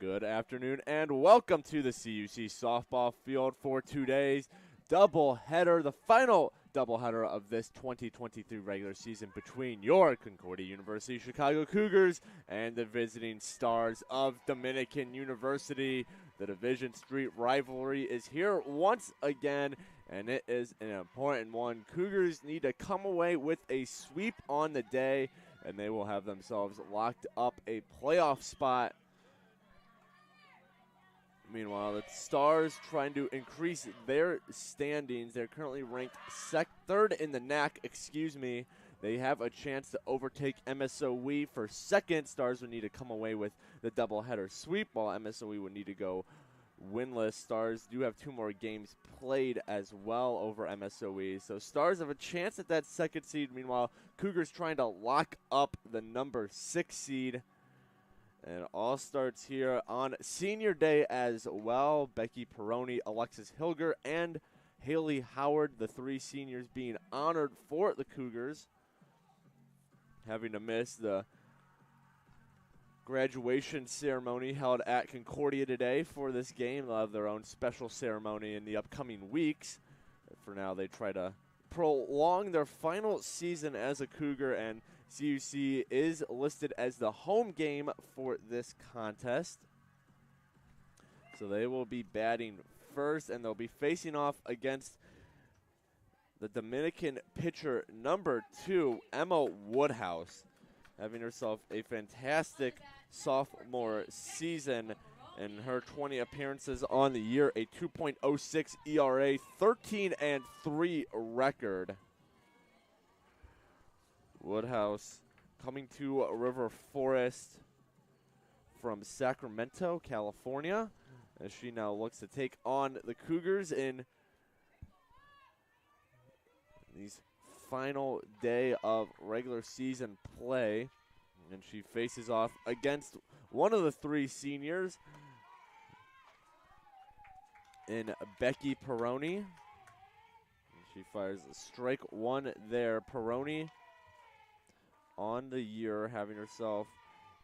Good afternoon and welcome to the CUC softball field for today's doubleheader, the final doubleheader of this 2023 regular season between your Concordia University Chicago Cougars and the visiting Stars of Dominican University. The Division Street rivalry is here once again, and it is an important one. Cougars need to come away with a sweep on the day, and they will have themselves locked up a playoff spot. Meanwhile, the Stars trying to increase their standings. They're currently ranked third in the NAC, They have a chance to overtake MSOE for second. Stars would need to come away with the doubleheader sweep, while MSOE would need to go winless. Stars do have 2 more games played as well over MSOE. So Stars have a chance at that second seed. Meanwhile, Cougars trying to lock up the number 6 seed. And it all starts here on senior day as well. Becky Peroni, Alexis Hilger, and Haley Howard, the 3 seniors being honored for the Cougars, having to miss the graduation ceremony held at Concordia today for this game. They'll have their own special ceremony in the upcoming weeks. For now, they try to prolong their final season as a Cougar, and CUC is listed as the home game for this contest. So they will be batting first, and they'll be facing off against the Dominican pitcher number 2, Emma Woodhouse, having herself a fantastic sophomore season. In her 20 appearances on the year, a 2.06 ERA, 13-3 record. Woodhouse coming to River Forest from Sacramento, California, as she now looks to take on the Cougars in these final day of regular season play. And she faces off against one of the 3 seniors in Becky Peroni. She fires strike 1 there. Peroni on the year, having herself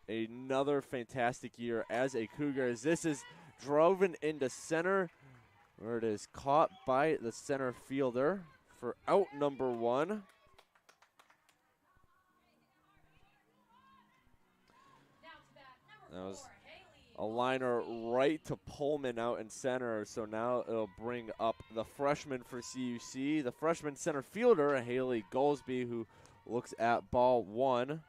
another fantastic year as a Cougar, as this is driven into center, where it is caught by the center fielder for out number 1. That was a liner right to Pullman out in center, so now it'll bring up the freshman for CUC, the freshman center fielder, Haley Goldsby, who looks at ball 1.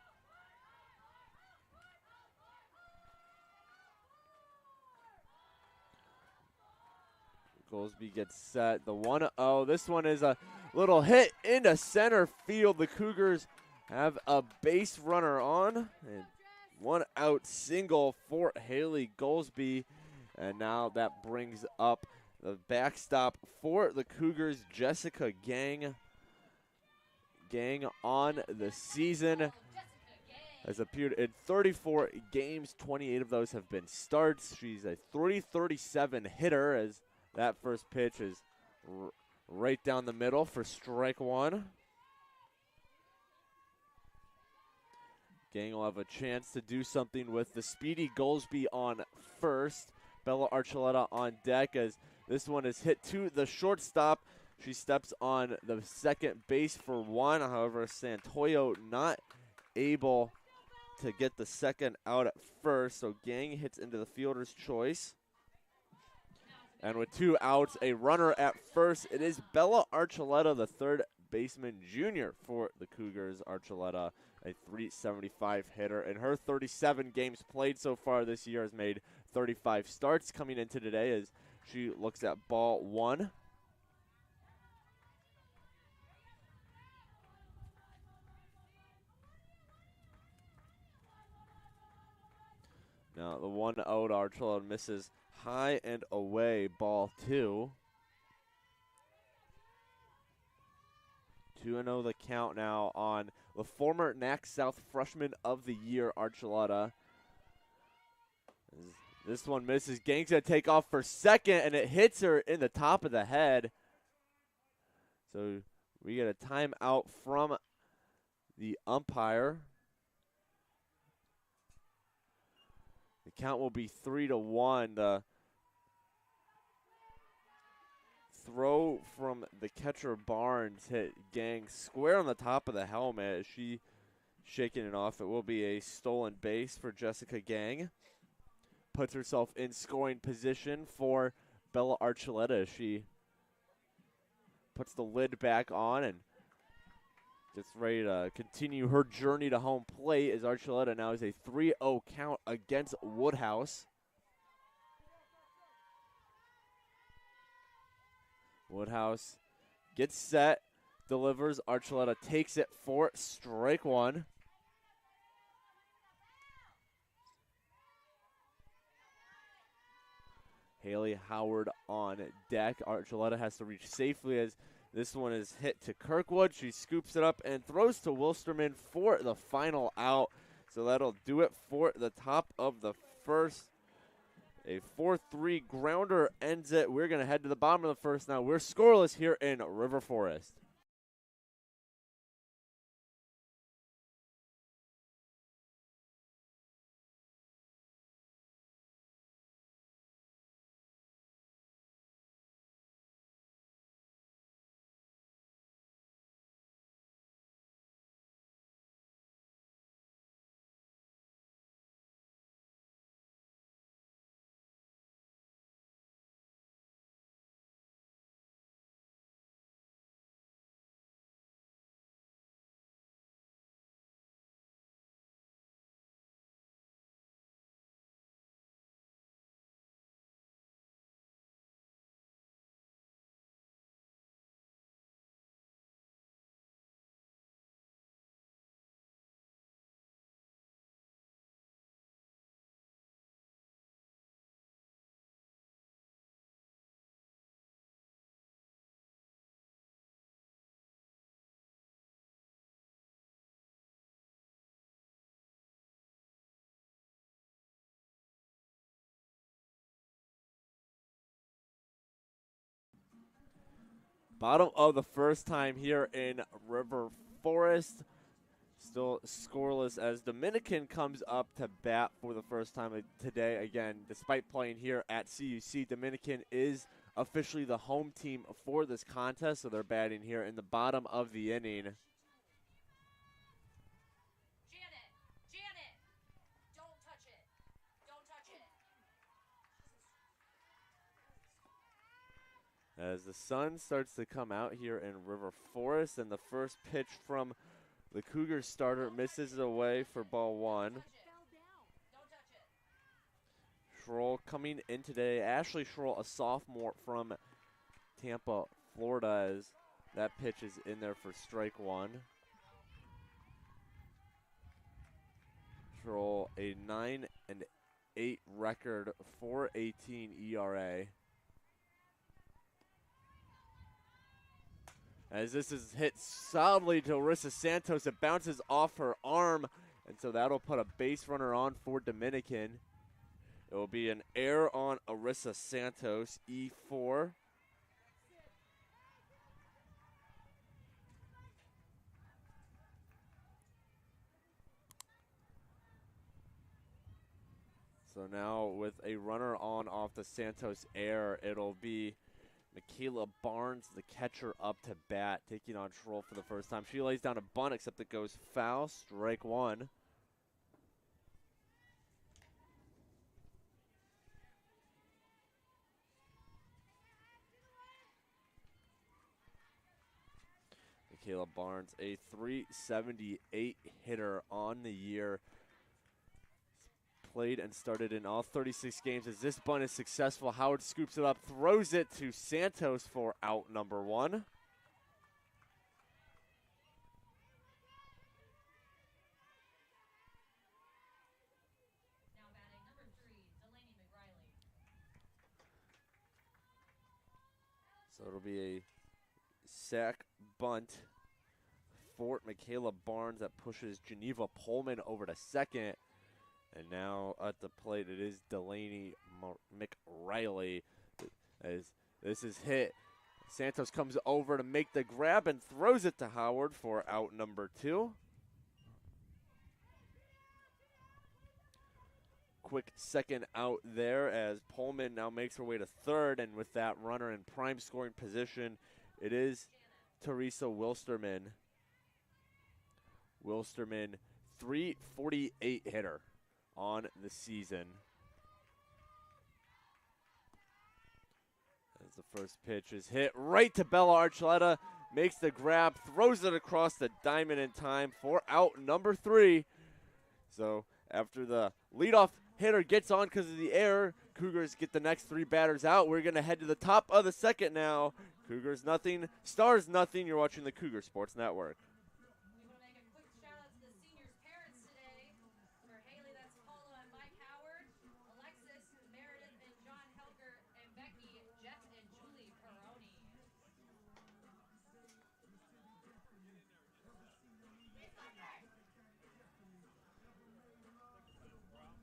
Goldsby gets set. The 1-0. This one is a little hit into center field. The Cougars have a base runner on, and 1 out single for Haley Goldsby. And now that brings up the backstop for the Cougars, Jessica Gang. Gang on the season has appeared in 34 games. 28 of those have been starts. She's a .337 hitter, as that first pitch is right down the middle for strike 1. Gang will have a chance to do something with the speedy Goldsby on first. Bella Archuleta on deck, as this one is hit to the shortstop. She steps on the second base for 1. However, Santoyo not able to get the second out at first. So Gang hits into the fielder's choice. And with 2 outs, a runner at first. It is Bella Archuleta, the third baseman junior for the Cougars. Archuleta, a .375 hitter. In her 37 games played so far this year, has made 35 starts. Coming into today as she looks at ball 1. Now the 1-0 Archuleta misses high and away, ball 2. 2-0 the count now on the former NAC South Freshman of the Year, Archuleta. This one misses. Gang's going to take off for second, and it hits her in the top of the head. So we get a timeout from the umpire. The count will be 3-1. The throw from the catcher Barnes hit Gang square on the top of the helmet. She shaking it off. It will be a stolen base for Jessica Gang. Puts herself in scoring position for Bella Archuleta. She puts the lid back on and gets ready to continue her journey to home plate as Archuleta now is a 3-0 count against Woodhouse. Woodhouse gets set, delivers. Archuleta takes it for strike one. Haley Howard on deck. Archuleta has to reach safely as this one is hit to Kirkwood. She scoops it up and throws to Wilsterman for the final out. So that'll do it for the top of the first. A 4-3 grounder ends it. We're going to head to the bottom of the first now. We're scoreless here in River Forest. Bottom of the first time here in River Forest. Still scoreless as Dominican comes up to bat for the first time today. Again, despite playing here at CUC, Dominican is officially the home team for this contest, so they're batting here in the bottom of the inning. Janet, don't touch it. Don't touch it. As the sun starts to come out here in River Forest, and the first pitch from the Cougars starter misses it away for ball one. Schroll coming in today. Ashley Schroll, a sophomore from Tampa, Florida, as that pitch is in there for strike one. Schroll, a 9-8 record, 4.18 ERA. As this is hit solidly to Arissa Santos, it bounces off her arm, and so that'll put a base runner on for Dominican. It will be an error on Arissa Santos, E4. So now with a runner on off the Santos error, it'll be Michaela Barnes, the catcher, up to bat, taking on Schroll for the first time. She lays down a bunt, except it goes foul. Strike one. Michaela Barnes, a 378 hitter on the year. Played and started in all 36 games. As this bunt is successful, Howard scoops it up, throws it to Santos for out number one. Now batting number 3, Delaney McRiley. So it'll be a sack bunt for Michaela Barnes that pushes Geneva Pullman over to second. And now at the plate, it is Delaney McRiley. As this is hit, Santos comes over to make the grab and throws it to Howard for out number two. quick second out there as Pullman now makes her way to third, and with that runner in prime scoring position, it is Teresa Wilsterman. Wilsterman, 348 hitter on the season. As the first pitch is hit right to Bella Archuleta, makes the grab, throws it across the diamond in time for out number 3. So after the leadoff hitter gets on because of the error, Cougars get the next 3 batters out. We're going to head to the top of the second now. Cougars nothing, Stars nothing. You're watching the Cougar Sports Network. We want to make a quick shout out to the seniors' parents today. For Haley, that's Paula and Mike Howard, Alexis, Meredith and John Helger, and Becky, Jeff and Julie Peroni.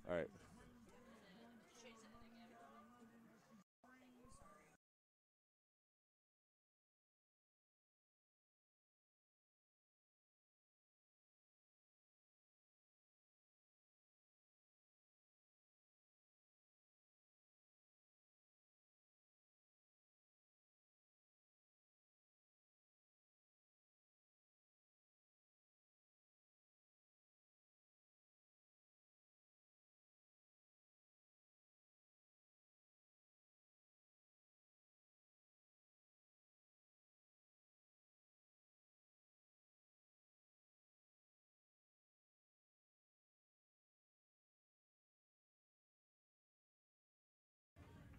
All right.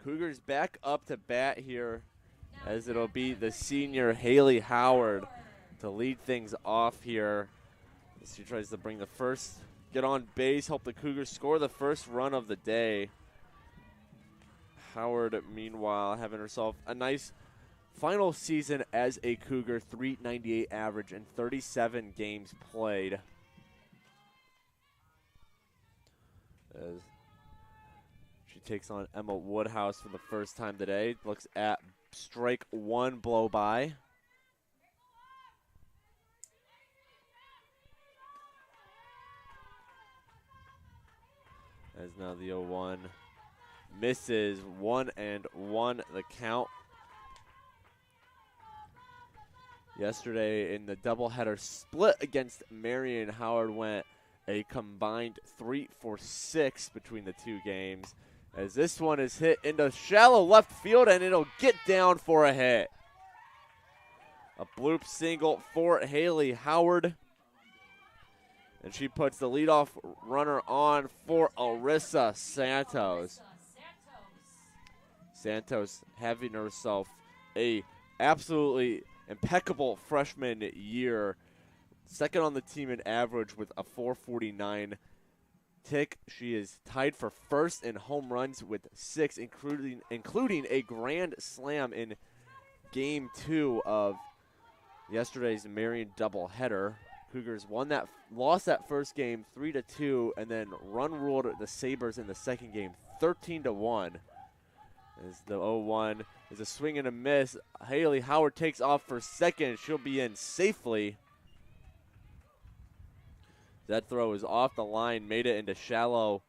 Cougars back up to bat here as it'll be the senior Haley Howard to lead things off here. As she tries to bring the first, get on base, help the Cougars score the first run of the day. Howard, meanwhile, having herself a nice final season as a Cougar, 398 average and 37 games played. As she takes on Emma Woodhouse for the first time today. Looks at strike 1 blow by. As now the 0-1 misses, 1-1 the count. Yesterday in the doubleheader split against Marion, Howard went a combined 3 for 6 between the 2 games. As this one is hit into shallow left field, and it'll get down for a hit. A bloop single for Haley Howard. And she puts the leadoff runner on for Arissa Santos. Santos having herself a absolutely impeccable freshman year. Second on the team in average with a 449 tick. She is tied for first in home runs with 6, including a grand slam in game 2 of yesterday's Marion doubleheader. Cougars lost that first game 3-2, and then run ruled the Sabres in the second game 13-1. As the 0-1 is a swing and a miss. Haley Howard takes off for second. She'll be in safely. That throw is off the line, made it into shallow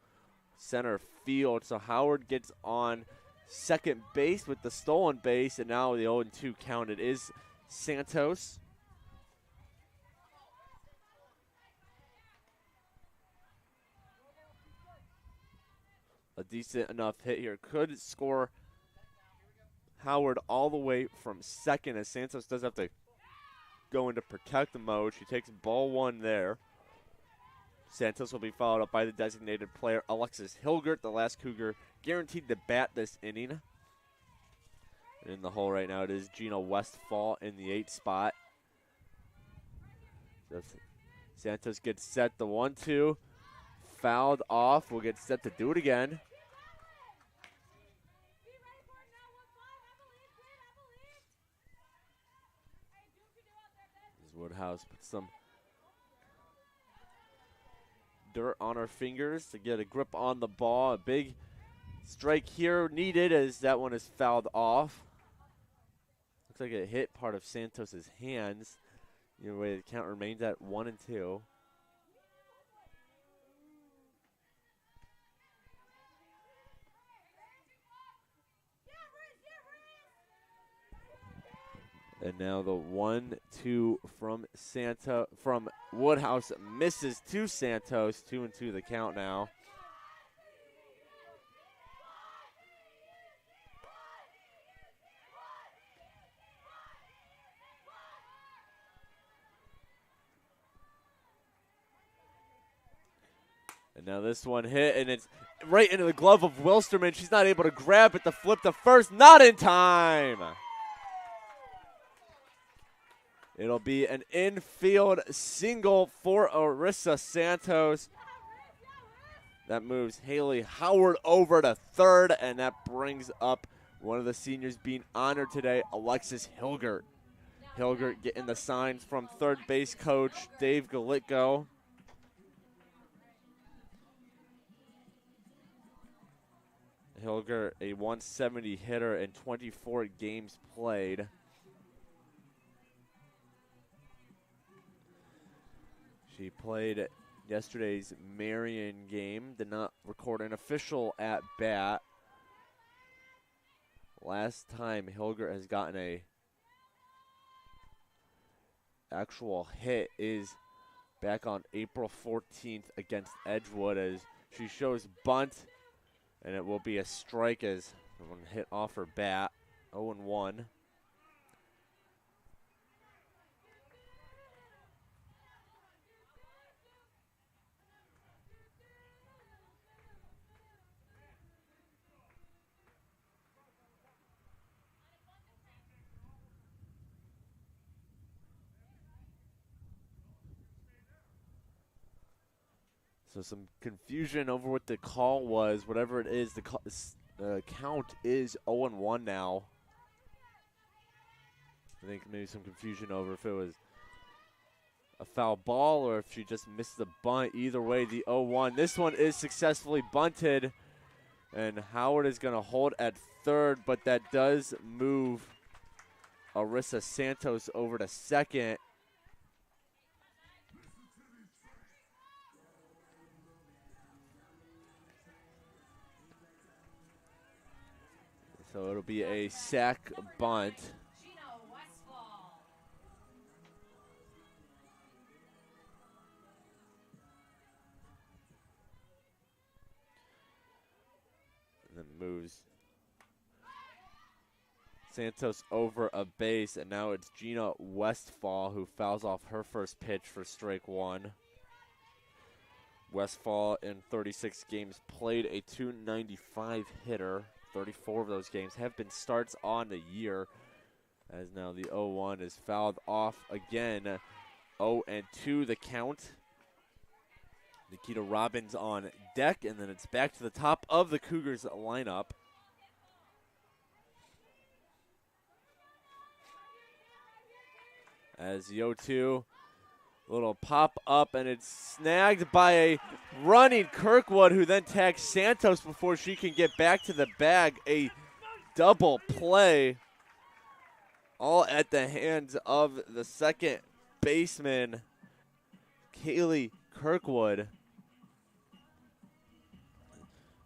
center field. So Howard gets on second base with the stolen base, and now the 0-2 count. It is Santos. A decent enough hit here. Could score Howard all the way from second, as Santos does have to go into protect mode. She takes ball 1 there. Santos will be followed up by the designated player, Alexis Hilgert, the last Cougar guaranteed to bat this inning. And in the hole right now, it is Gina Westfall in the 8th spot. Santos gets set, the 1-2. Fouled off, will get set to do it again. As Woodhouse puts some dirt on her fingers to get a grip on the ball. A big strike here needed as that one is fouled off. Looks like it hit part of Santos's hands. Either way, the count remains at 1-2. And now the 1-2 from Woodhouse misses to Santos. 2-2 the count now. And now this one hit, and it's right into the glove of Wilsterman. She's not able to grab it to flip the first. Not in time. It'll be an infield single for Arissa Santos. That moves Haley Howard over to third, and that brings up one of the seniors being honored today, Alexis Hilgert. Hilgert getting the signs from third base coach Dave Galitko. Hilgert, a 170 hitter in 24 games played. She played yesterday's Marion game, did not record an official at bat. Last time Hilgert has gotten a actual hit is back on April 14th against Edgewood, as she shows bunt, and it will be a strike as one hit off her bat. 0-1. So some confusion over what the call was. Whatever it is, the count is 0-1 now. I think maybe some confusion over if it was a foul ball or if she just missed the bunt. Either way, the 0-1. This one is successfully bunted, and Howard is going to hold at third, but that does move Arissa Santos over to second. So it'll be a sack bunt. And then moves Santos over a base, and now it's Gina Westfall who fouls off her first pitch for strike one. Westfall in 36 games played, a .295 hitter. 34 of those games have been starts on the year, as now the 0-1 is fouled off again. 0-2 the count. Nikita Robbins on deck, and then it's back to the top of the Cougars lineup. As the 0-2, little pop up, and it's snagged by a running Kirkwood, who then tags Santos before she can get back to the bag. A double play, all at the hands of the second baseman, Kaylee Kirkwood.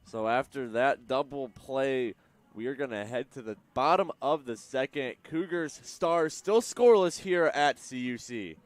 So after that double play, we are going to head to the bottom of the second. Cougars Stars still scoreless here at CUC.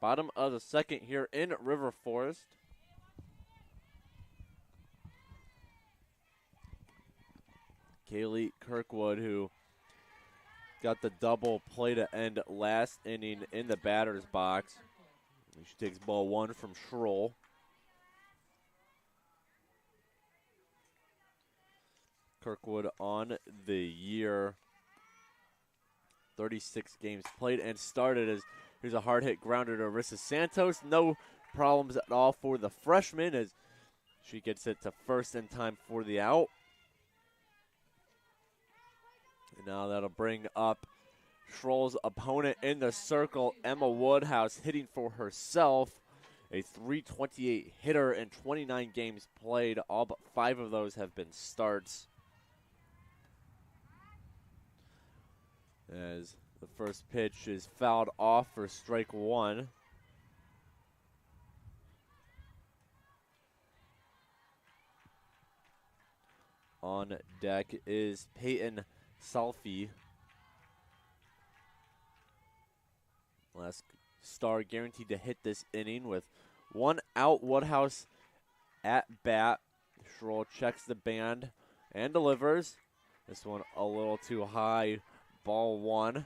Bottom of the second here in River Forest. Kaylee Kirkwood, who got the double play to end last inning in the batter's box. She takes ball 1 from Schroll. Kirkwood on the year. 36 games played and started. As here's a hard hit grounder to Arissa Santos. No problems at all for the freshman as she gets it to first in time for the out. And now that'll bring up Schroll's opponent in the circle, Emma Woodhouse, hitting for herself. A .328 hitter in 29 games played. All but 5 of those have been starts. As the first pitch is fouled off for strike 1. On deck is Peyton Salfi. Last star guaranteed to hit this inning with 1 out. Woodhouse at bat. Schroll checks the band and delivers. This one a little too high. Ball 1.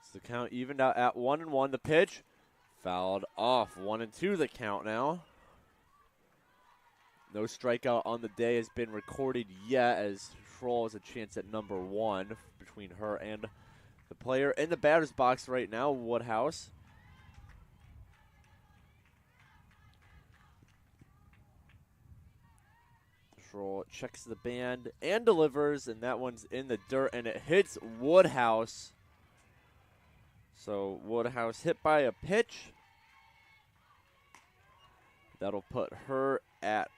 So the count evened out at 1-1. The pitch fouled off. 1-2 the count now. No strikeout on the day has been recorded yet, as Schroll has a chance at number 1 between her and the player in the batter's box right now, Woodhouse. Schroll checks the band and delivers, and that one's in the dirt, and it hits Woodhouse. So Woodhouse hit by a pitch. That'll put her at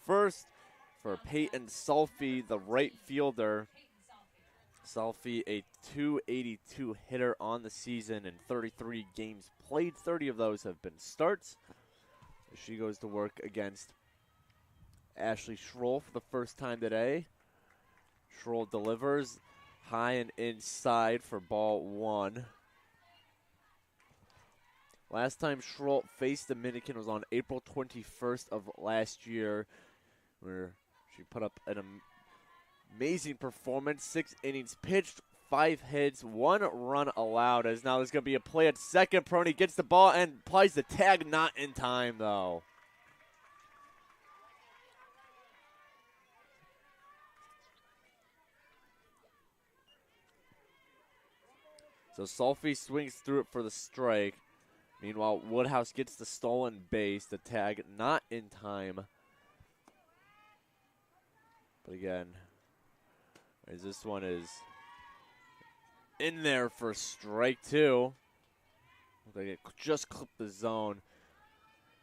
first for Peyton Salfi, the right fielder. Salfi, a .282 hitter on the season in 33 games played. 30 of those have been starts. She goes to work against Ashley Schroll for the first time today. Schroll delivers high and inside for ball 1. Last time Schroll faced Dominican was on April 21st of last year, where she put up an amazing performance. 6 innings pitched, 5 hits, 1 run allowed. As now there's going to be a play at second. Peroni gets the ball and applies the tag, not in time though. So Salfi swings through it for the strike. Meanwhile, Woodhouse gets the stolen base. The tag not in time. But again, as this one is in there for strike 2. They just clipped the zone.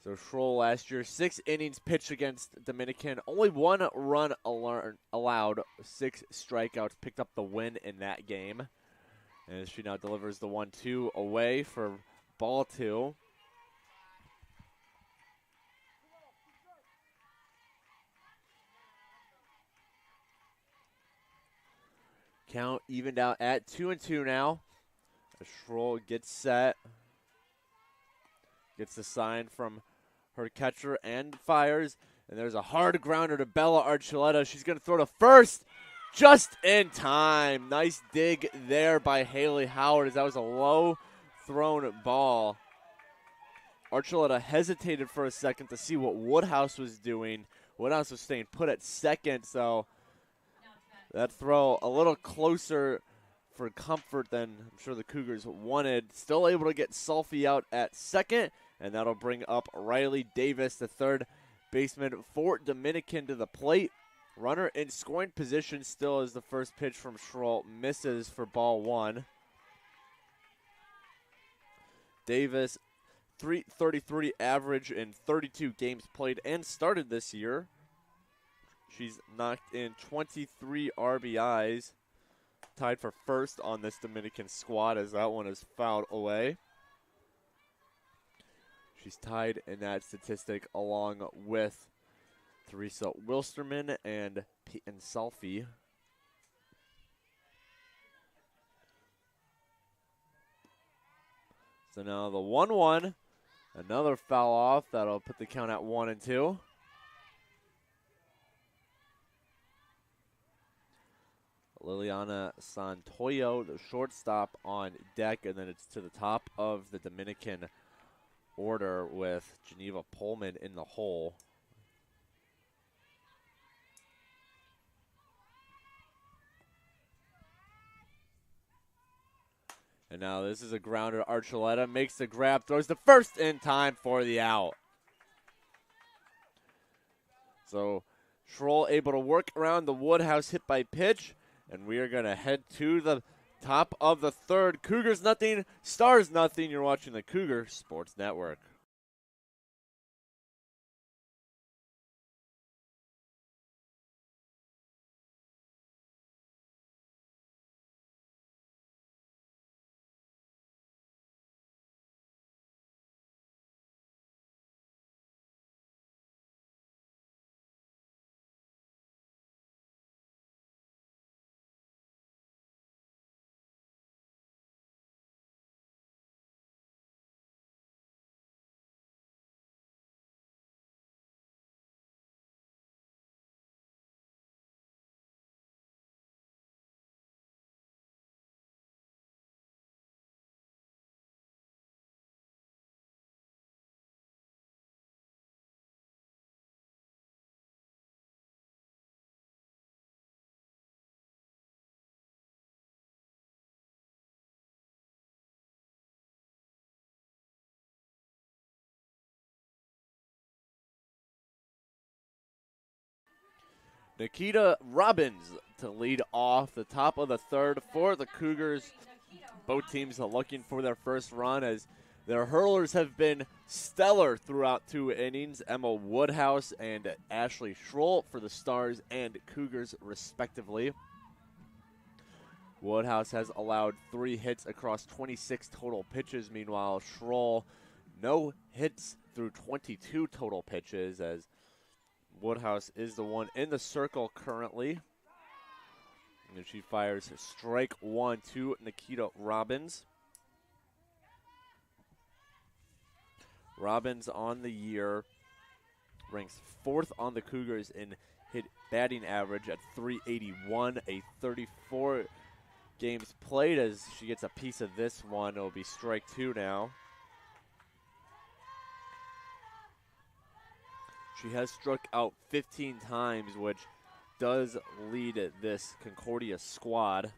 So Schroll last year, 6 innings pitched against Dominican. Only 1 run allowed, 6 strikeouts. Picked up the win in that game. And she now delivers the 1-2 away for ball 2. Count evened out at 2-2 now. As Schroll gets set. Gets the sign from her catcher and fires. And there's a hard grounder to Bella Archuleta. She's going to throw to first. Just in time. Nice dig there by Haley Howard, as that was a low thrown ball. Archuleta hesitated for a second to see what Woodhouse was doing. Woodhouse was staying put at second, so that throw a little closer for comfort than I'm sure the Cougars wanted. Still able to get Salfi out at second, and that'll bring up Riley Davis, the third baseman for Dominican, to the plate. Runner in scoring position still as the first pitch from Schroll misses for ball 1. Davis, .333 average in 32 games played and started this year. She's knocked in 23 RBIs, tied for first on this Dominican squad, as that one is fouled away. She's tied in that statistic along with Teresa Wilsterman and Peyton Salfi. So now the 1-1, another foul off. That'll put the count at 1-2. Liliana Santoyo, the shortstop, on deck, and then it's to the top of the Dominican order with Geneva Pullman in the hole. And now this is a grounder. Archuleta makes the grab, throws the first in time for the out. So Schroll able to work around the Woodhouse hit by pitch, and we are going to head to the top of the third. Cougars nothing, Stars nothing. You're watching the Cougar Sports Network. Nikita Robbins to lead off the top of the third for the Cougars. Both teams are looking for their first run as their hurlers have been stellar throughout 2 innings. Emma Woodhouse and Ashley Schroll for the Stars and Cougars respectively. Woodhouse has allowed 3 hits across 26 total pitches. Meanwhile, Schroll, no hits through 22 total pitches, as Woodhouse is the one in the circle currently. And she fires strike 1 to Nikita Robbins. Robbins on the year ranks 4th on the Cougars in hit batting average at .381, a 34 games played. As she gets a piece of this one, it'll be strike 2 now. She has struck out 15 times, which does lead this Concordia squad.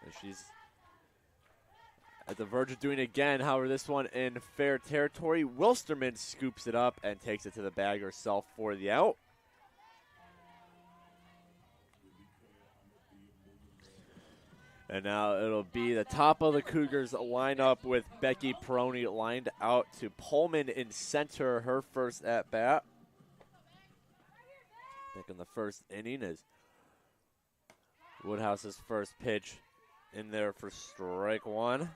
And she's at the verge of doing it again. However, this one in fair territory. Wilsterman scoops it up and takes it to the bag herself for the out. And now it'll be the top of the Cougars lineup with Becky Peroni lined out to Pullman in center, her first at-bat. Back in the first inning is Woodhouse's first pitch in there for strike 1.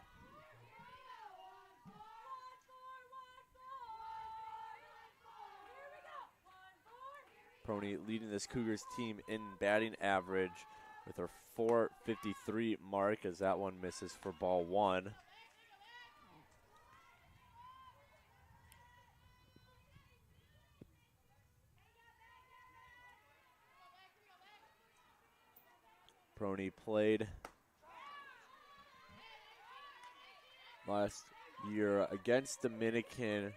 Peroni leading this Cougars team in batting average with her .453 mark, as that one misses for ball 1. Peroni played last year against Dominican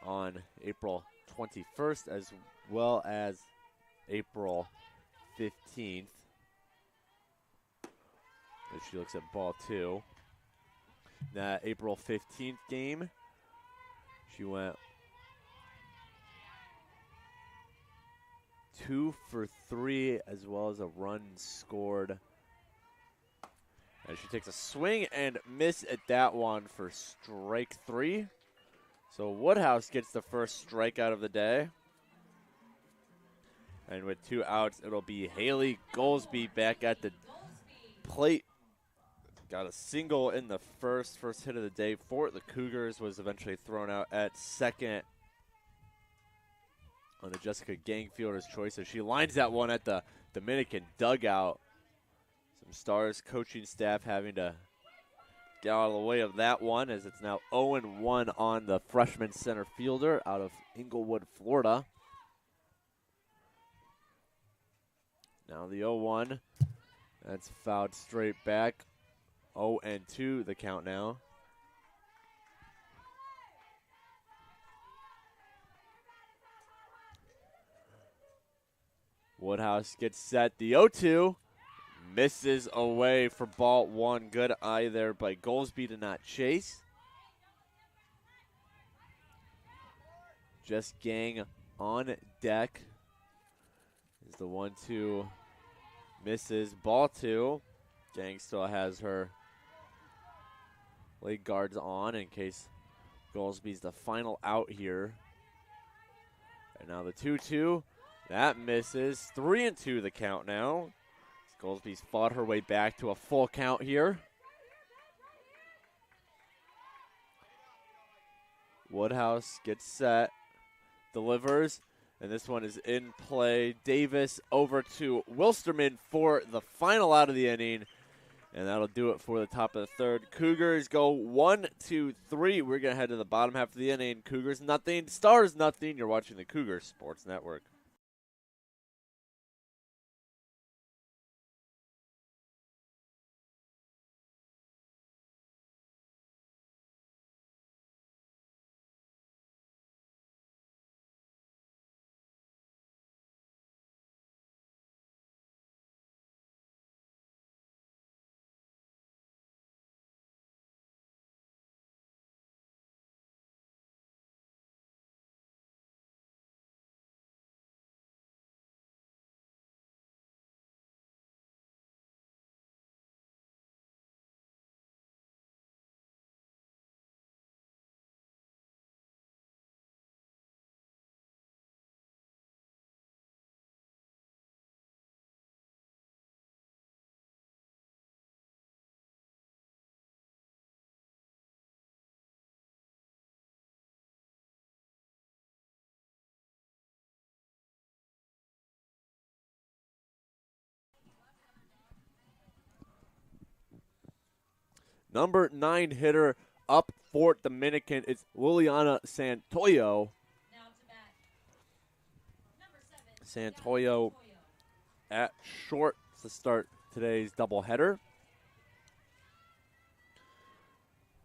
on April 21st as well as April 15th. As she looks at ball 2. That April 15th game, she went 2 for 3 as well as a run scored. And she takes a swing and miss at that one for strike 3. So Woodhouse gets the first strikeout of the day. And with 2 outs, it'll be Haley Goldsby back at the plate. Got a single in the first hit of the day for the Cougars, was eventually thrown out at second on a Jessica Gangfielder's choice as she lines that one at the Dominican dugout. Some Stars coaching staff having to get out of the way of that one, as it's now 0-1 on the freshman center fielder out of Inglewood, Florida. Now the 0-1. That's fouled straight back. 0-2 the count now. Woodhouse gets set. The 0-2 misses away for ball one. Good eye there by Goldsby to not chase. Just Gang on deck. Is the 1-2 misses. Ball two. Gang still has her leg guards on in case Goldsby's the final out here. And now the 2-2. That misses. 3-2 the count now. Goldsby's fought her way back to a full count here. Woodhouse gets set, delivers, and this one is in play. Davis over to Wilsterman for the final out of the inning, and that'll do it for the top of the third. Cougars go 1-2-3. We're going to head to the bottom half of the inning. Cougars nothing, Stars nothing. You're watching the Cougars Sports Network. Number 9 hitter up for Dominican. It's Liliana Santoyo. Now to bat. Number 7. Santoyo at short to start today's doubleheader.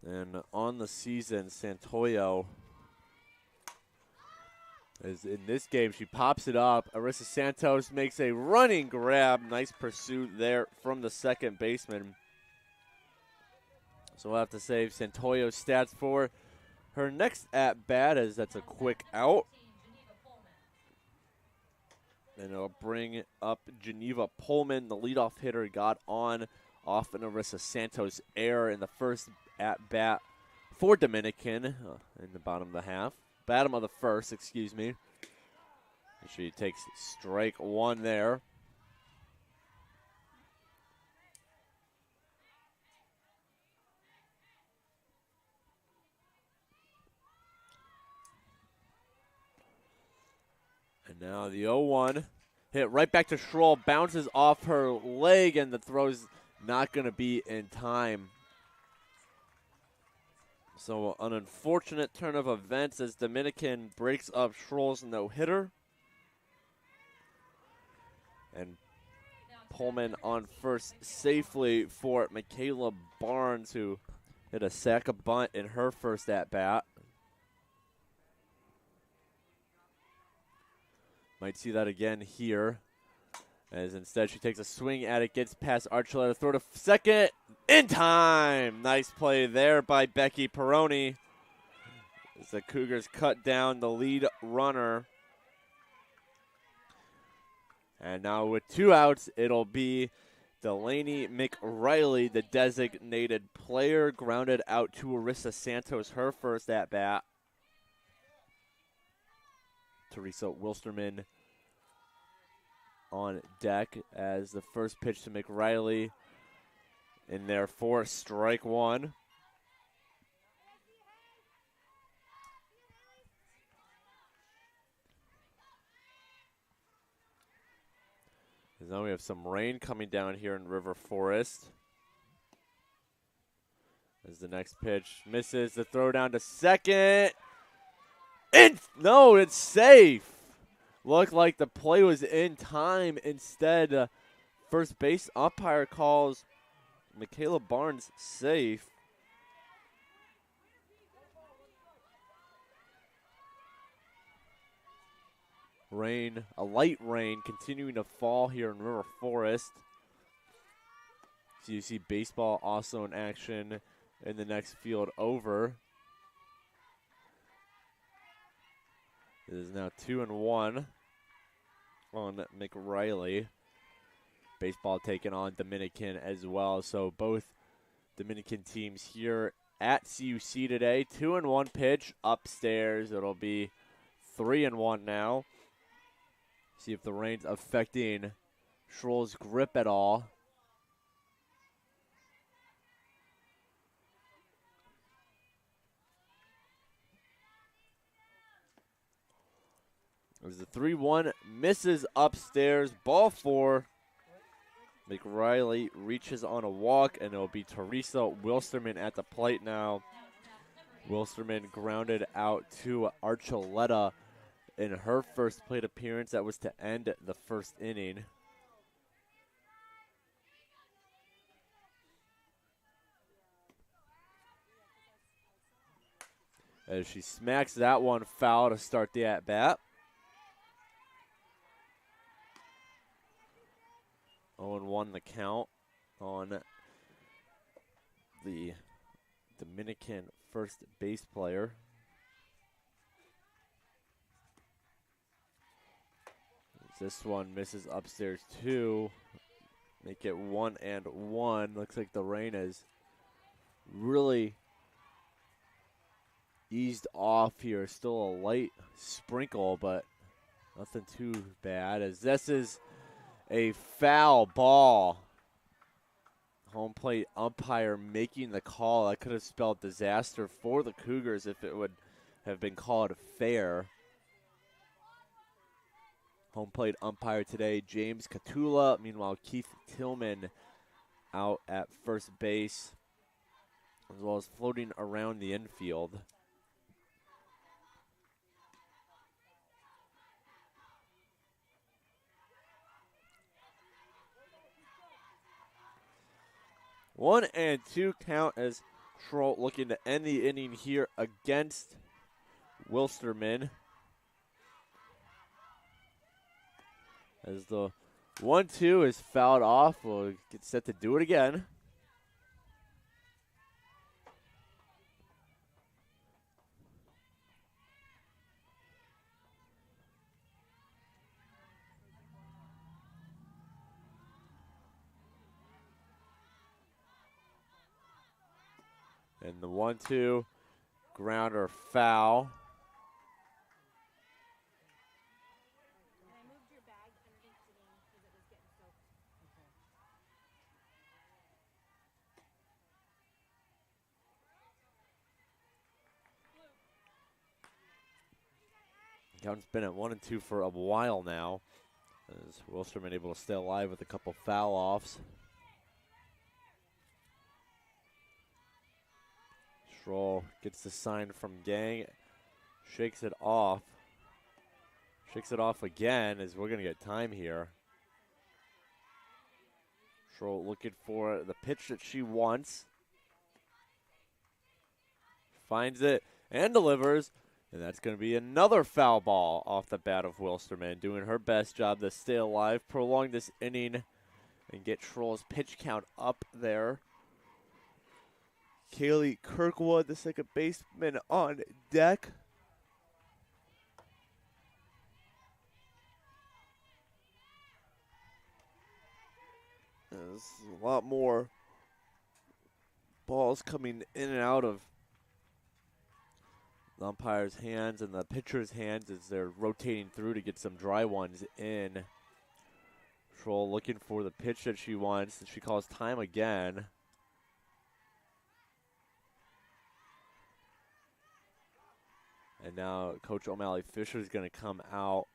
And on the season, Santoyo is in this game. She pops it up. Arissa Santos makes a running grab. Nice pursuit there from the second baseman. So we'll have to save Santoyo's stats for her next at-bat, as that's a quick out. And it'll bring up Geneva Pullman. The leadoff hitter got on off an Arissa Santos error in the first at-bat for Dominican in the bottom of the first, excuse me. She takes strike one there. And now the 0-1 hit right back to Schroll, bounces off her leg, and the throw's not going to be in time. So an unfortunate turn of events as Dominican breaks up Schroll's no-hitter. And Pullman on first safely for Michaela Barnes, who hit a sack of bunt in her first at-bat. Might see that again here, as instead she takes a swing at it, gets past Archuleta, throw to second, in time! Nice play there by Becky Peroni, as the Cougars cut down the lead runner. And now with 2 outs, it'll be Delaney McRiley, the designated player, grounded out to Arissa Santos, her first at-bat. Teresa Wilsterman on deck as the first pitch to McRiley in there for strike one. And now we have some rain coming down here in River Forest. As the next pitch misses, the throw down to second. No, it's safe. Looked like the play was in time. Instead, first base umpire calls Michaela Barnes safe. Rain, a light rain continuing to fall here in River Forest. CUC baseball also in action in the next field over. It is now 2-1 on McRiley. Baseball taking on Dominican as well. So both Dominican teams here at CUC today. 2-1 pitch upstairs. It'll be 3-1 now. See if the rain's affecting Schroll's grip at all. As the 3-1 misses upstairs. Ball 4. McRiley reaches on a walk, and it'll be Teresa Wilsterman at the plate now. Wilsterman grounded out to Archuleta in her first plate appearance. That was to end the first inning. As she smacks that one foul to start the at-bat. 0-1 the count on the Dominican first base player. This one misses upstairs too. Make it 1-1. Looks like the rain has really eased off here. Still a light sprinkle, but nothing too bad, as this is a foul ball. Home plate umpire making the call. That could have spelled disaster for the Cougars if it would have been called fair. Home plate umpire today, James Catula. Meanwhile, Keith Tillman out at first base, as well as floating around the infield. One and two count as Schroll looking to end the inning here against Wilsterman. As the 1-2 is fouled off, we'll get set to do it again. And the 1-2 grounder foul. Count's been at 1-2 for a while now, as Wilsterman able to stay alive with a couple foul offs. Schroll gets the sign from Gang, shakes it off. Shakes it off again, as we're going to get time here. Schroll looking for the pitch that she wants. Finds it and delivers. And that's going to be another foul ball off the bat of Wilsterman, doing her best job to stay alive, prolong this inning, and get Schroll's pitch count up there. Kaylee Kirkwood, the second baseman, on deck. There's a lot more balls coming in and out of the umpire's hands and the pitcher's hands as they're rotating through to get some dry ones in. Schroll looking for the pitch that she wants, and she calls time again. And now Coach O'Malley Fisher is going to come out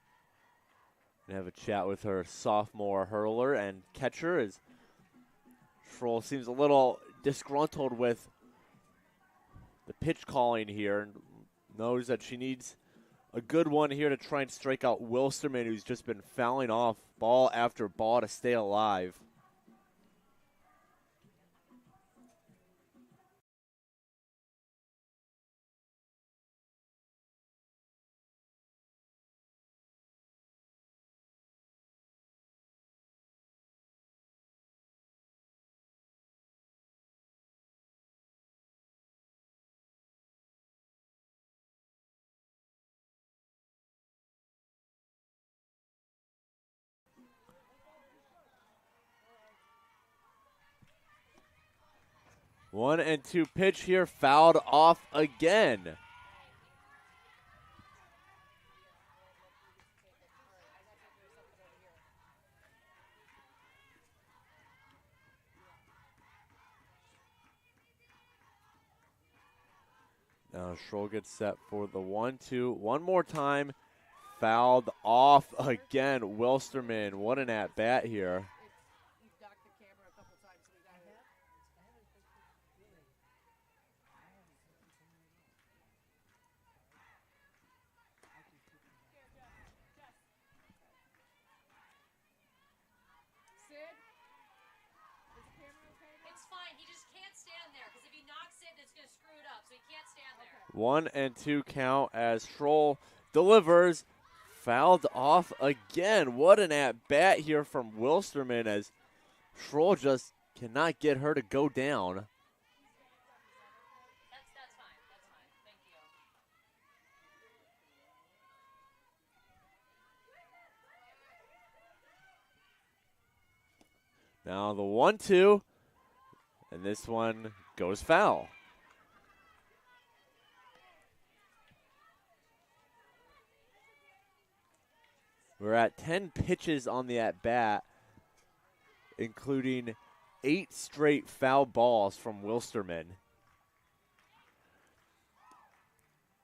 and have a chat with her sophomore hurler and catcher, as Schroll seems a little disgruntled with the pitch calling here and knows that she needs a good one here to try and strike out Wilsterman, who's just been fouling off ball after ball to stay alive. One and two pitch here, fouled off again. Now Schroll gets set for the 1-2. One more time, fouled off again. Wilsterman, what an at-bat here. It's fine. He just can't stand there because if he knocks it, it's going to screw it up. So he can't stand there. 1-2 count as Schroll delivers. Fouled off again. What an at-bat here from Wilsterman as Schroll just cannot get her to go down. That's fine. That's fine. Thank you. Now the 1-2, and this one goes foul. We're at 10 pitches on the at-bat, including 8 straight foul balls from Wilsterman.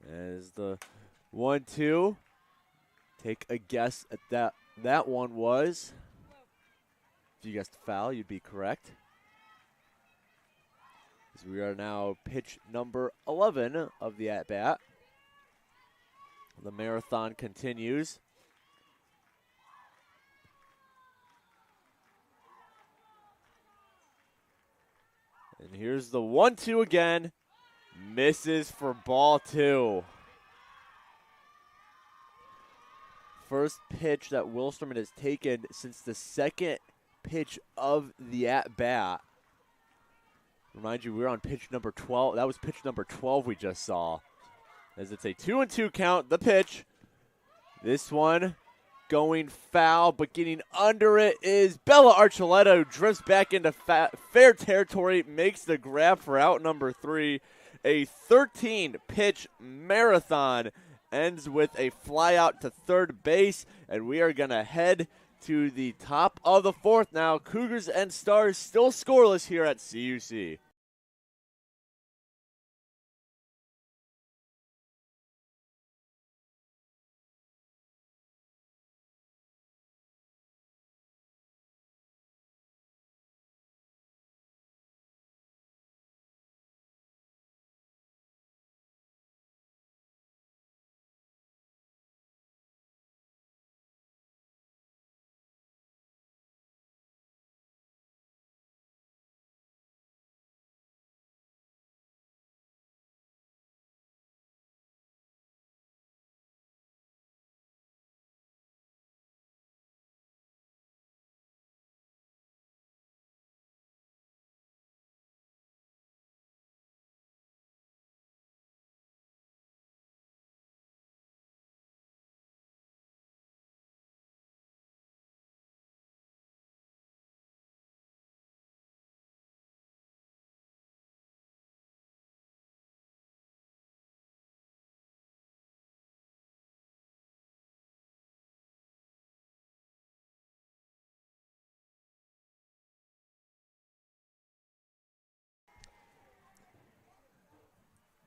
As the 1-2, take a guess at that one was. If you guessed foul, you'd be correct. As we are now pitch number 11 of the at-bat. The marathon continues. And here's the 1-2 again. Misses for ball 2. First pitch that Wilsterman has taken since the second pitch of the at-bat. Remind you, we're on pitch number 12. That was pitch number 12 we just saw. As it's a 2-2 count, the pitch. This one going foul, but getting under it is Bella Archuleta, who drifts back into fair territory, makes the grab for out number 3. A 13-pitch marathon ends with a fly out to third base, and we are going to head to the top of the 4th now. Cougars and Stars still scoreless here at CUC.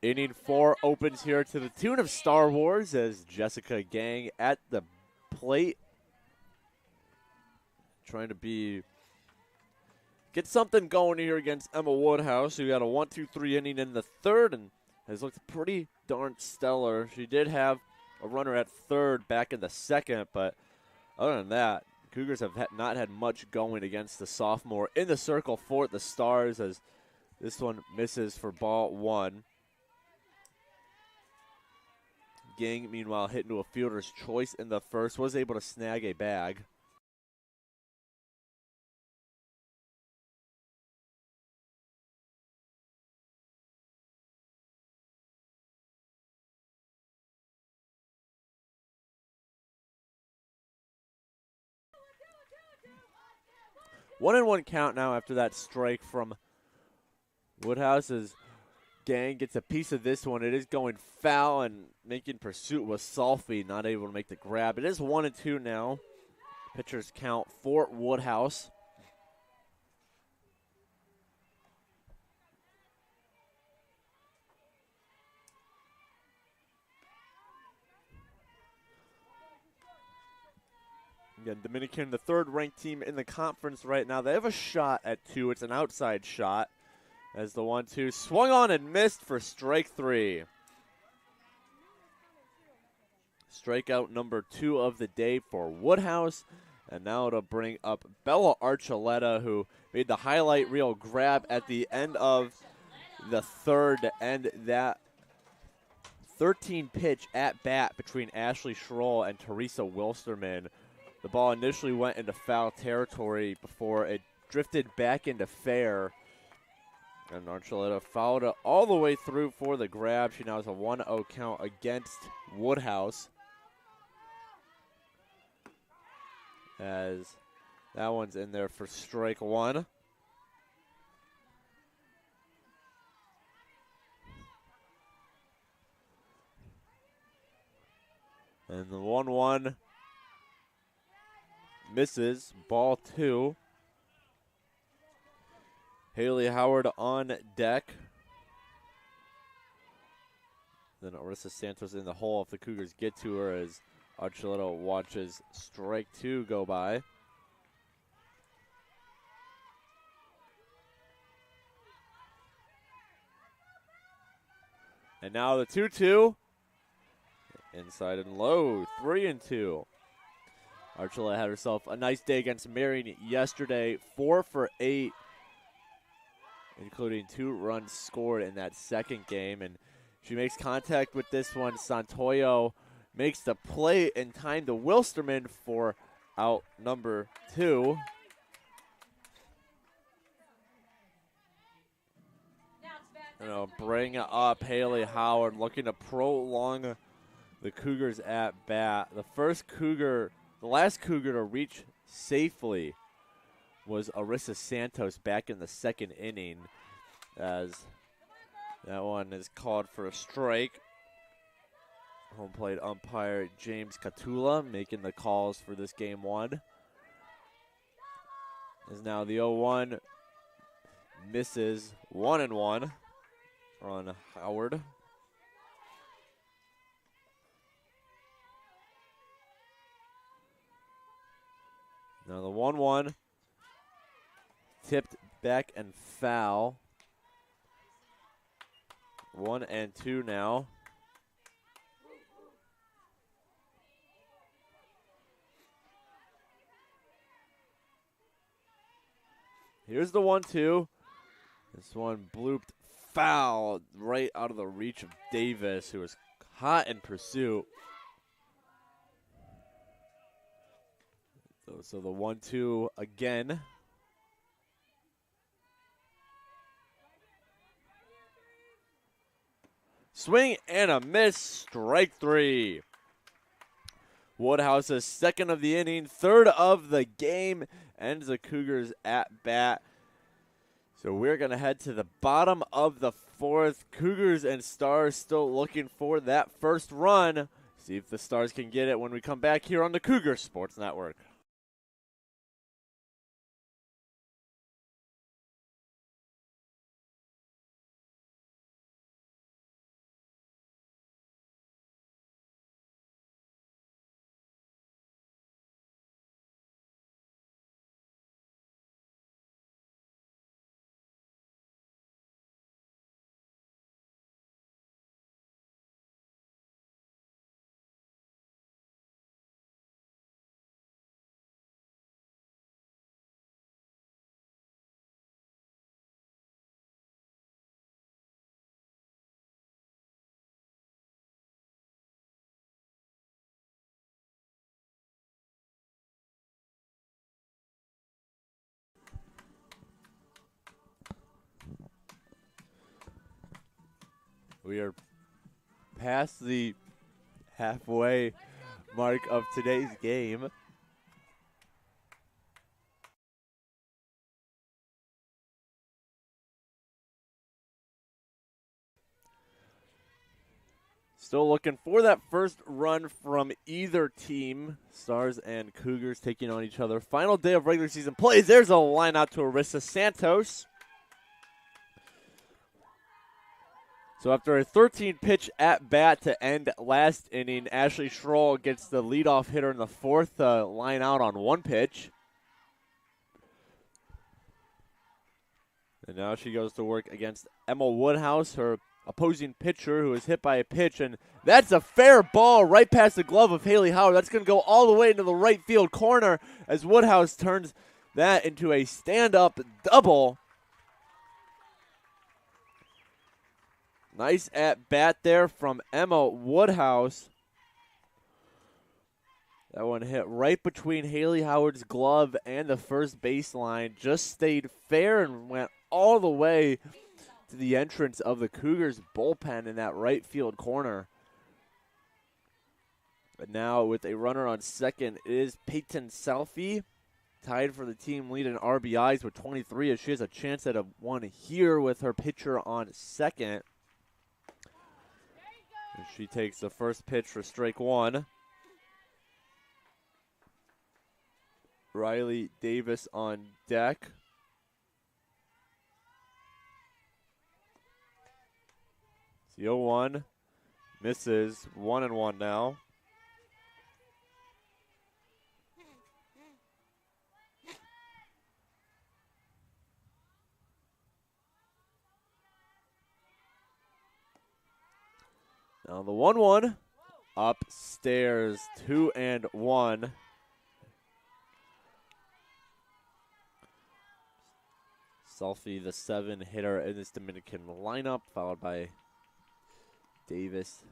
Inning 4 opens here to the tune of Star Wars as Jessica Gang at the plate. Trying to get something going here against Emma Woodhouse, who got a 1-2-3 inning in the 3rd and has looked pretty darn stellar. She did have a runner at third back in the second, but other than that, Cougars have not had much going against the sophomore in the circle for the Stars, as this one misses for ball one. Gang, meanwhile, hit into a fielder's choice in the first, was able to snag a bag. One and one count now after that strike from Woodhouse, as Gang gets a piece of this one. It is going foul, and making pursuit was Salfi, not able to make the grab. It is 1-2 now. Pitchers count for Woodhouse. Again, Dominican, the third-ranked team in the conference right now. They have a shot at 2. It's an outside shot, as the 1-2 swung on and missed for strike 3. Strikeout number 2 of the day for Woodhouse. And now it'll bring up Bella Archuleta, who made the highlight reel grab at the end of the third to end that 13-pitch at-bat between Ashley Schroll and Teresa Wilsterman. The ball initially went into foul territory before it drifted back into fair. And Archuleta fouled it all the way through for the grab. She now has a 1-0 count against Woodhouse, as that one's in there for strike 1. And the 1-1 misses, ball 2. Haley Howard on deck. Then Arissa Santos in the hole if the Cougars get to her, as Archuleta watches strike 2 go by. And now the 2-2. Inside and low, 3-2. Archuleta had herself a nice day against Marion yesterday, 4 for 8, including 2 runs scored in that second game. And she makes contact with this one. Santoyo makes the play in time to Wilsterman for out number 2. Bring up Haley Howard, looking to prolong the Cougars at bat. The last Cougar to reach safely was Arissa Santos back in the second inning, as that one is called for a strike. Home plate umpire James Catula making the calls for this game 1. Is now the 0-1 misses, 1-1 on Howard. Now the 1-1 tipped back and foul. 1-2 now. Here's the 1-2. This one blooped foul right out of the reach of Davis, who was hot in pursuit. So the 1-2 again. Swing and a miss, strike 3. Woodhouse's second of the inning, third of the game, ends the Cougars at bat. So we're going to head to the bottom of the 4th. Cougars and Stars still looking for that first run. See if the Stars can get it when we come back here on the Cougar Sports Network. We are past the halfway mark of today's game. Still looking for that first run from either team. Stars and Cougars taking on each other. Final day of regular season plays. There's a line out to Arissa Santos. So after a 13-pitch at-bat to end last inning, Ashley Schroll gets the leadoff hitter in the fourth, line out on one pitch. And now she goes to work against Emma Woodhouse, her opposing pitcher, who is hit by a pitch, and that's a fair ball right past the glove of Haley Howard. That's going to go all the way into the right field corner as Woodhouse turns that into a stand-up double. Nice at-bat there from Emma Woodhouse. That one hit right between Haley Howard's glove and the first baseline. Just stayed fair and went all the way to the entrance of the Cougars bullpen in that right field corner. But now with a runner on second, it is Peyton Selfie, tied for the team lead in RBIs with 23, as she has a chance at a one here with her pitcher on second. And she takes the first pitch for strike one. Riley Davis on deck. The 0-1 misses, 1-1 now. Now the 1-1 upstairs, 2-1. Selfie, the 7 hitter in this Dominican lineup, followed by Davis,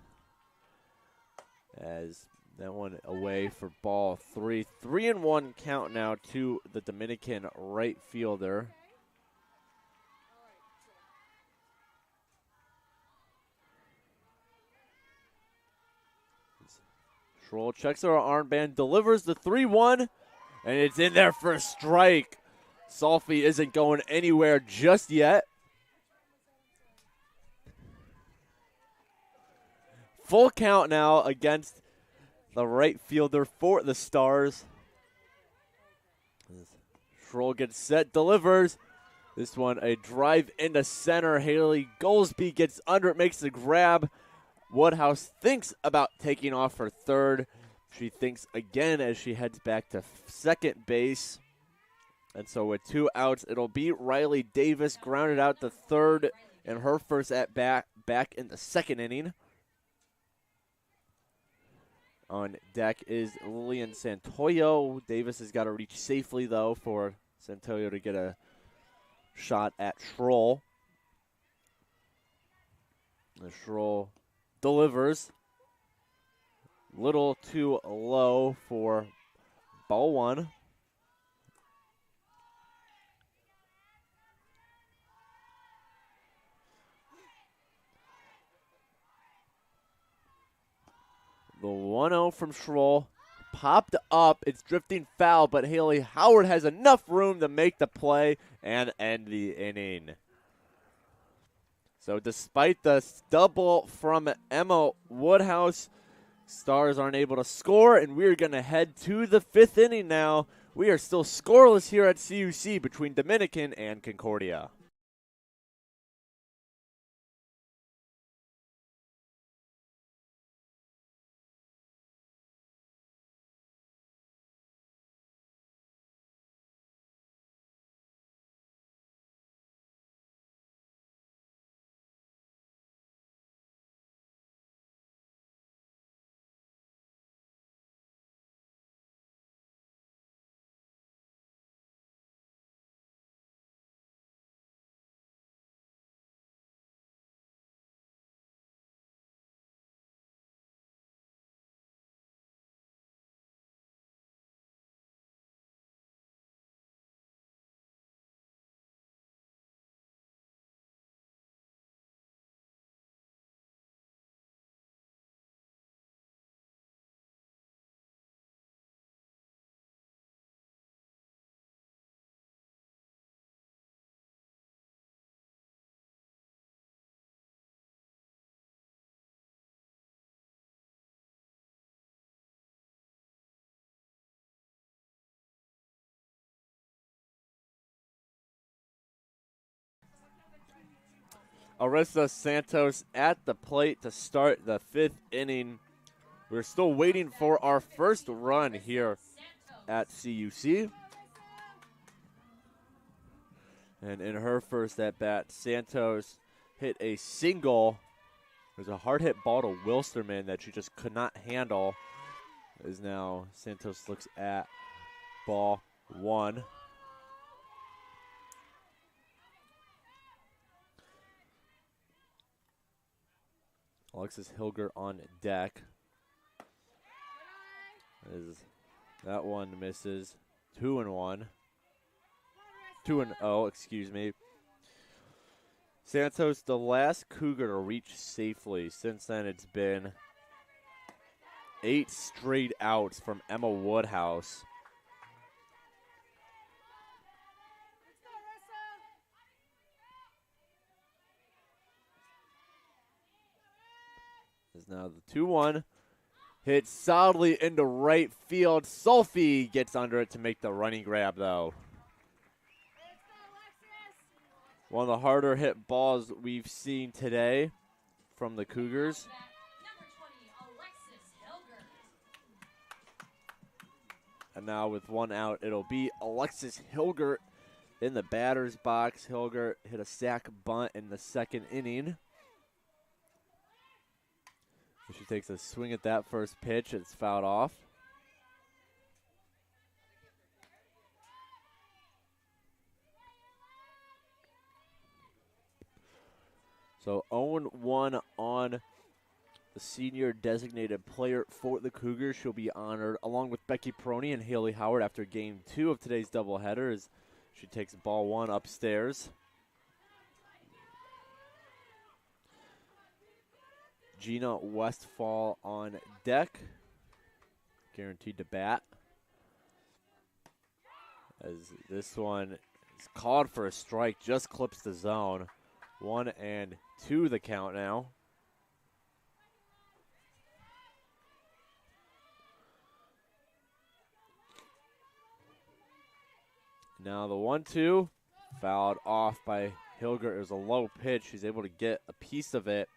as that one away for ball 3. 3-1 count now to the Dominican right fielder. Schroll checks her armband, delivers the 3-1, and it's in there for a strike. Selfie isn't going anywhere just yet. Full count now against the right fielder for the Stars. Schroll gets set, delivers. This one a drive into center. Haley Goldsby gets under it, makes the grab. Woodhouse thinks about taking off for third. She thinks again as she heads back to second base. And so with 2 outs, it'll be Riley Davis grounded out to third in her first at-bat back in the second inning. On deck is Lillian Santoyo. Davis has got to reach safely, though, for Santoyo to get a shot at Schroll. The Schroll delivers. Little too low for ball 1. The 1-0 from Schroll popped up. It's drifting foul, but Haley Howard has enough room to make the play and end the inning. So despite the double from Emma Woodhouse, Stars aren't able to score, and we're going to head to the 5th inning now. We are still scoreless here at CUC between Dominican and Concordia. Arissa Santos at the plate to start the 5th inning. We're still waiting for our first run here at CUC. And in her first at-bat, Santos hit a single. There's a hard hit ball to Wilsterman that she just could not handle. As now Santos looks at ball 1. Alexis Hilger on deck. As that one misses. 2-1. 2-0, excuse me. Santos, the last Cougar to reach safely. Since then, it's been 8 straight outs from Emma Woodhouse. Is now the 2-1. Hit solidly into right field. Sulfi gets under it to make the running grab, though. One of the harder hit balls we've seen today from the Cougars. And now with 1 out, it'll be Alexis Hilger in the batter's box. Hilger hit a sac bunt in the 2nd inning. She takes a swing at that first pitch. It's fouled off. So 0-1 on the senior designated player for the Cougars. She'll be honored along with Becky Peroni and Haley Howard after game 2 of today's doubleheader as she takes ball 1 upstairs. Gina Westfall on deck, guaranteed to bat. As this one is called for a strike, just clips the zone. 1-2 the count now. Now the 1-2, fouled off by Hilger. It was a low pitch. She's able to get a piece of it.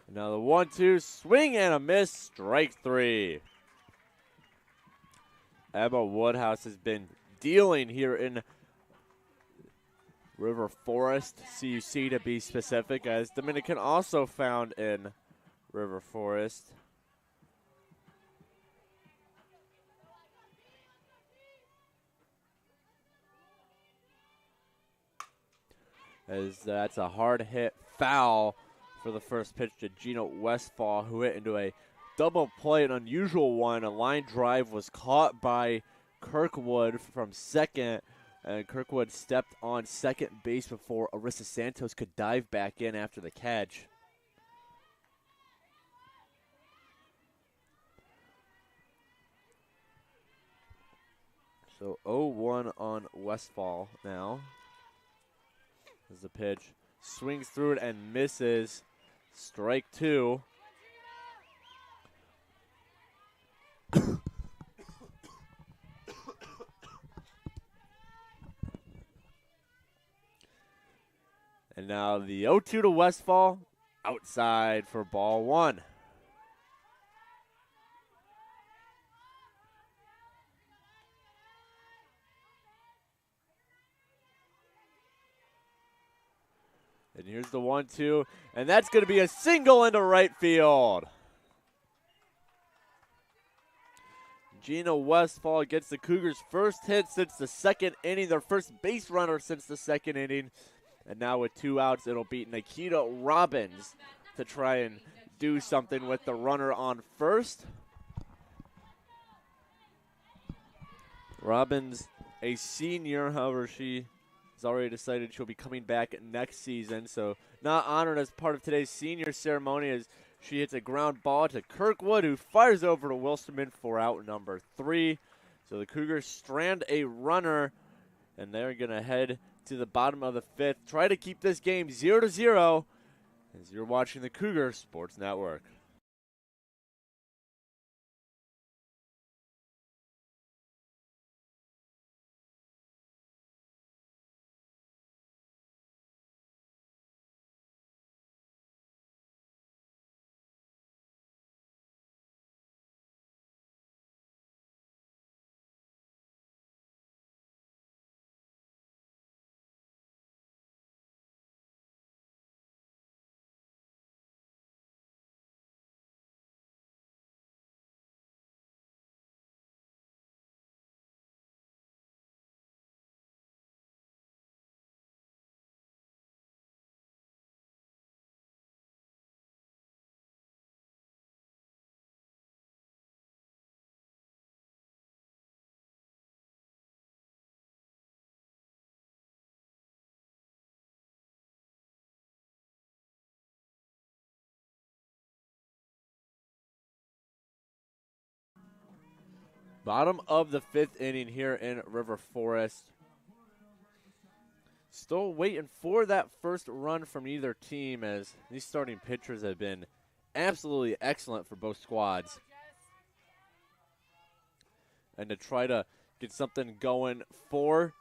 Now the 1-2, swing and a miss, strike 3. Emma Woodhouse has been dealing here in River Forest, CUC to be specific, as Dominican also found in River Forest. As that's a hard hit foul for the first pitch to Gina Westfall, who hit into a double play, an unusual one. A line drive was caught by Kirkwood from second, and Kirkwood stepped on second base before Arissa Santos could dive back in after the catch. So 0-1 on Westfall now. As the pitch swings through it and misses. Strike 2. And now the 0-2 to Westfall, outside for ball 1. And here's the 1-2, and that's going to be a single into right field. Gina Westfall gets the Cougars' first hit since the 2nd inning, their first base runner since the 2nd inning. And now with 2 outs, it'll be Nikita Robbins to try and do something with the runner on first. Robbins, a senior, however, she has already decided she'll be coming back next season, so not honored as part of today's senior ceremony as she hits a ground ball to Kirkwood, who fires over to Wilsterman for out number 3. So the Cougars strand a runner, and they're going to head to the bottom of the 5th. Try to keep this game 0-0 as you're watching the Cougar Sports Network. Bottom of the 5th inning here in River Forest. Still waiting for that first run from either team as these starting pitchers have been absolutely excellent for both squads. And to try to get something going for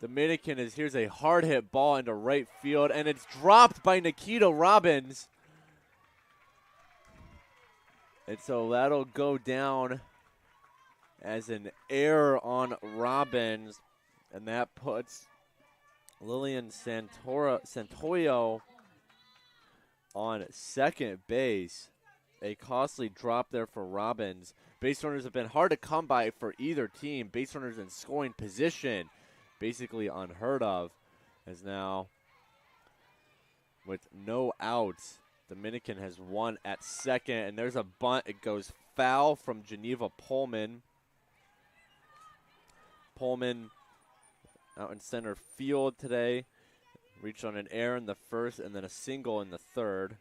Dominican is here's a hard hit ball into right field, and it's dropped by Nikita Robbins. And so that'll go down as an error on Robbins, and that puts Lillian Santoyo on second base. A costly drop there for Robbins. Base runners have been hard to come by for either team. Base runners in scoring position, basically unheard of, as now with no outs, Dominican has won at second, and there's a bunt. It goes foul from Geneva Pullman. Pullman out in center field today. Reached on an error in the first and then a single in the third.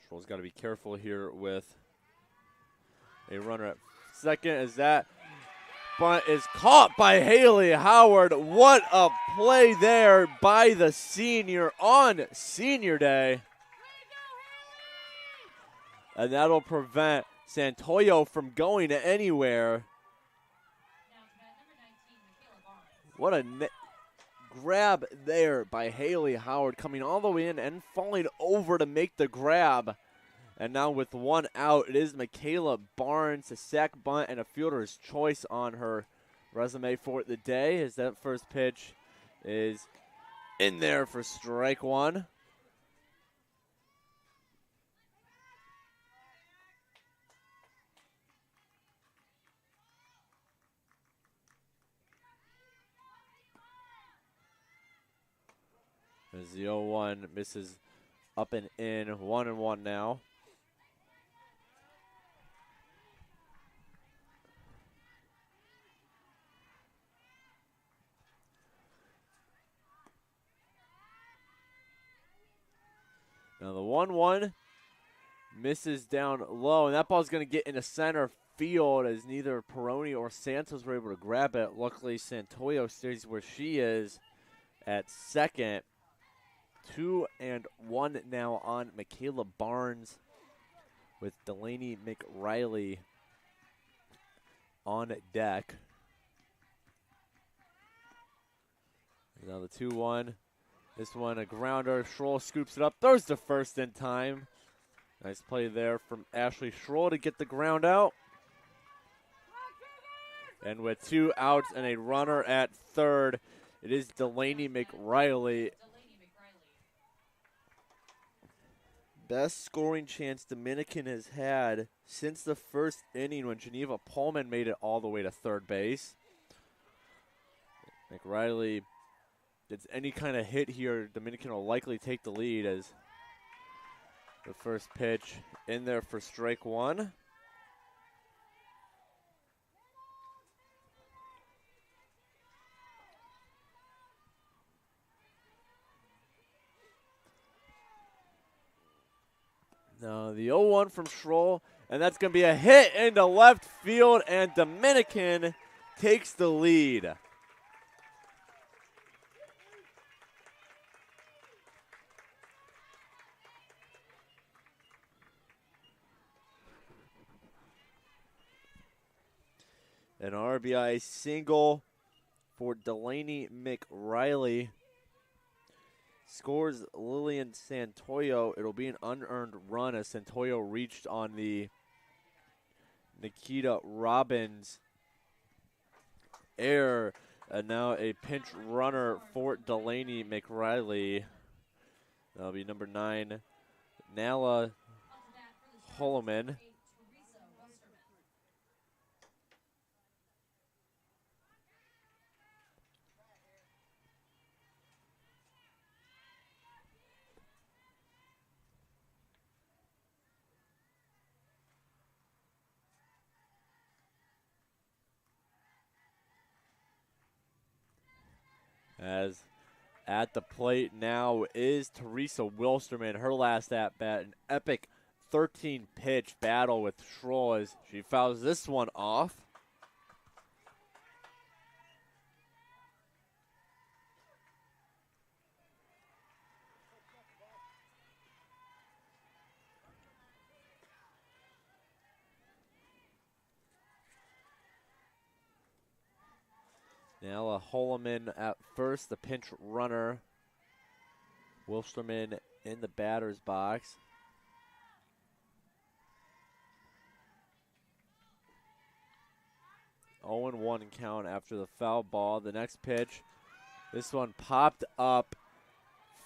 Troll's got to be careful here with a runner at second as that bunt is caught by Haley Howard. What a play there by the senior on senior day. And that'll prevent Santoyo from going anywhere. What a grab there by Haley Howard, coming all the way in and falling over to make the grab. And now with one out, it is Michaela Barnes, a sack bunt and a fielder's choice on her resume for the day, as that first pitch is in there for strike one. As the 0-1 misses up and in, 1-1 now. Now the 1-1 misses down low, and that ball's going to get into center field as neither Peroni or Santos were able to grab it. Luckily, Santoyo stays where she is at second. 2-1 now on Michaela Barnes with Delaney McRiley on deck. Now the 2-1. This one a grounder. Schroll scoops it up. Throws to first in time. Nice play there from Ashley Schroll to get the ground out. And with 2 outs and a runner at third, it is Delaney McRiley. Best scoring chance Dominican has had since the first inning when Geneva Pullman made it all the way to third base. McRiley gets any kind of hit here, Dominican will likely take the lead as the first pitch in there for strike one. Now the 0-1 from Schroll and that's going to be a hit into left field, and Dominican takes the lead. An RBI single for Delaney McRiley. Scores Lillian Santoyo. It'll be an unearned run as Santoyo reached on the Nikita Robbins error. And now a pinch runner for Delaney McRiley. That'll be number 9, Nala Holloman. As at the plate now is Teresa Wilsterman. Her last at-bat, an epic 13-pitch battle with Schroll as she fouls this one off. Now Holloman at first, the pinch runner. Wilsterman in the batter's box. Oh, 0-1 count after the foul ball. The next pitch, this one popped up,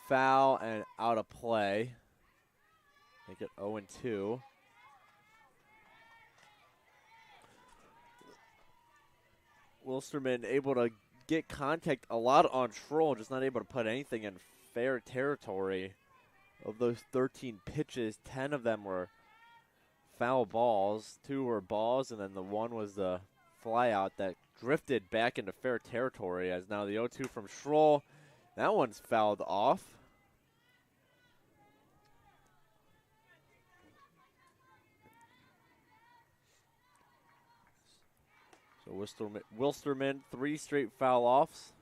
foul and out of play. Make it 0-2. Wilsterman able to get contact a lot on Schroll, just not able to put anything in fair territory. Of those 13 pitches, 10 of them were foul balls. 2 were balls, and then the one was the fly out that drifted back into fair territory. As now the 0-2 from Schroll, that one's fouled off. So Wilsterman 3 straight foul offs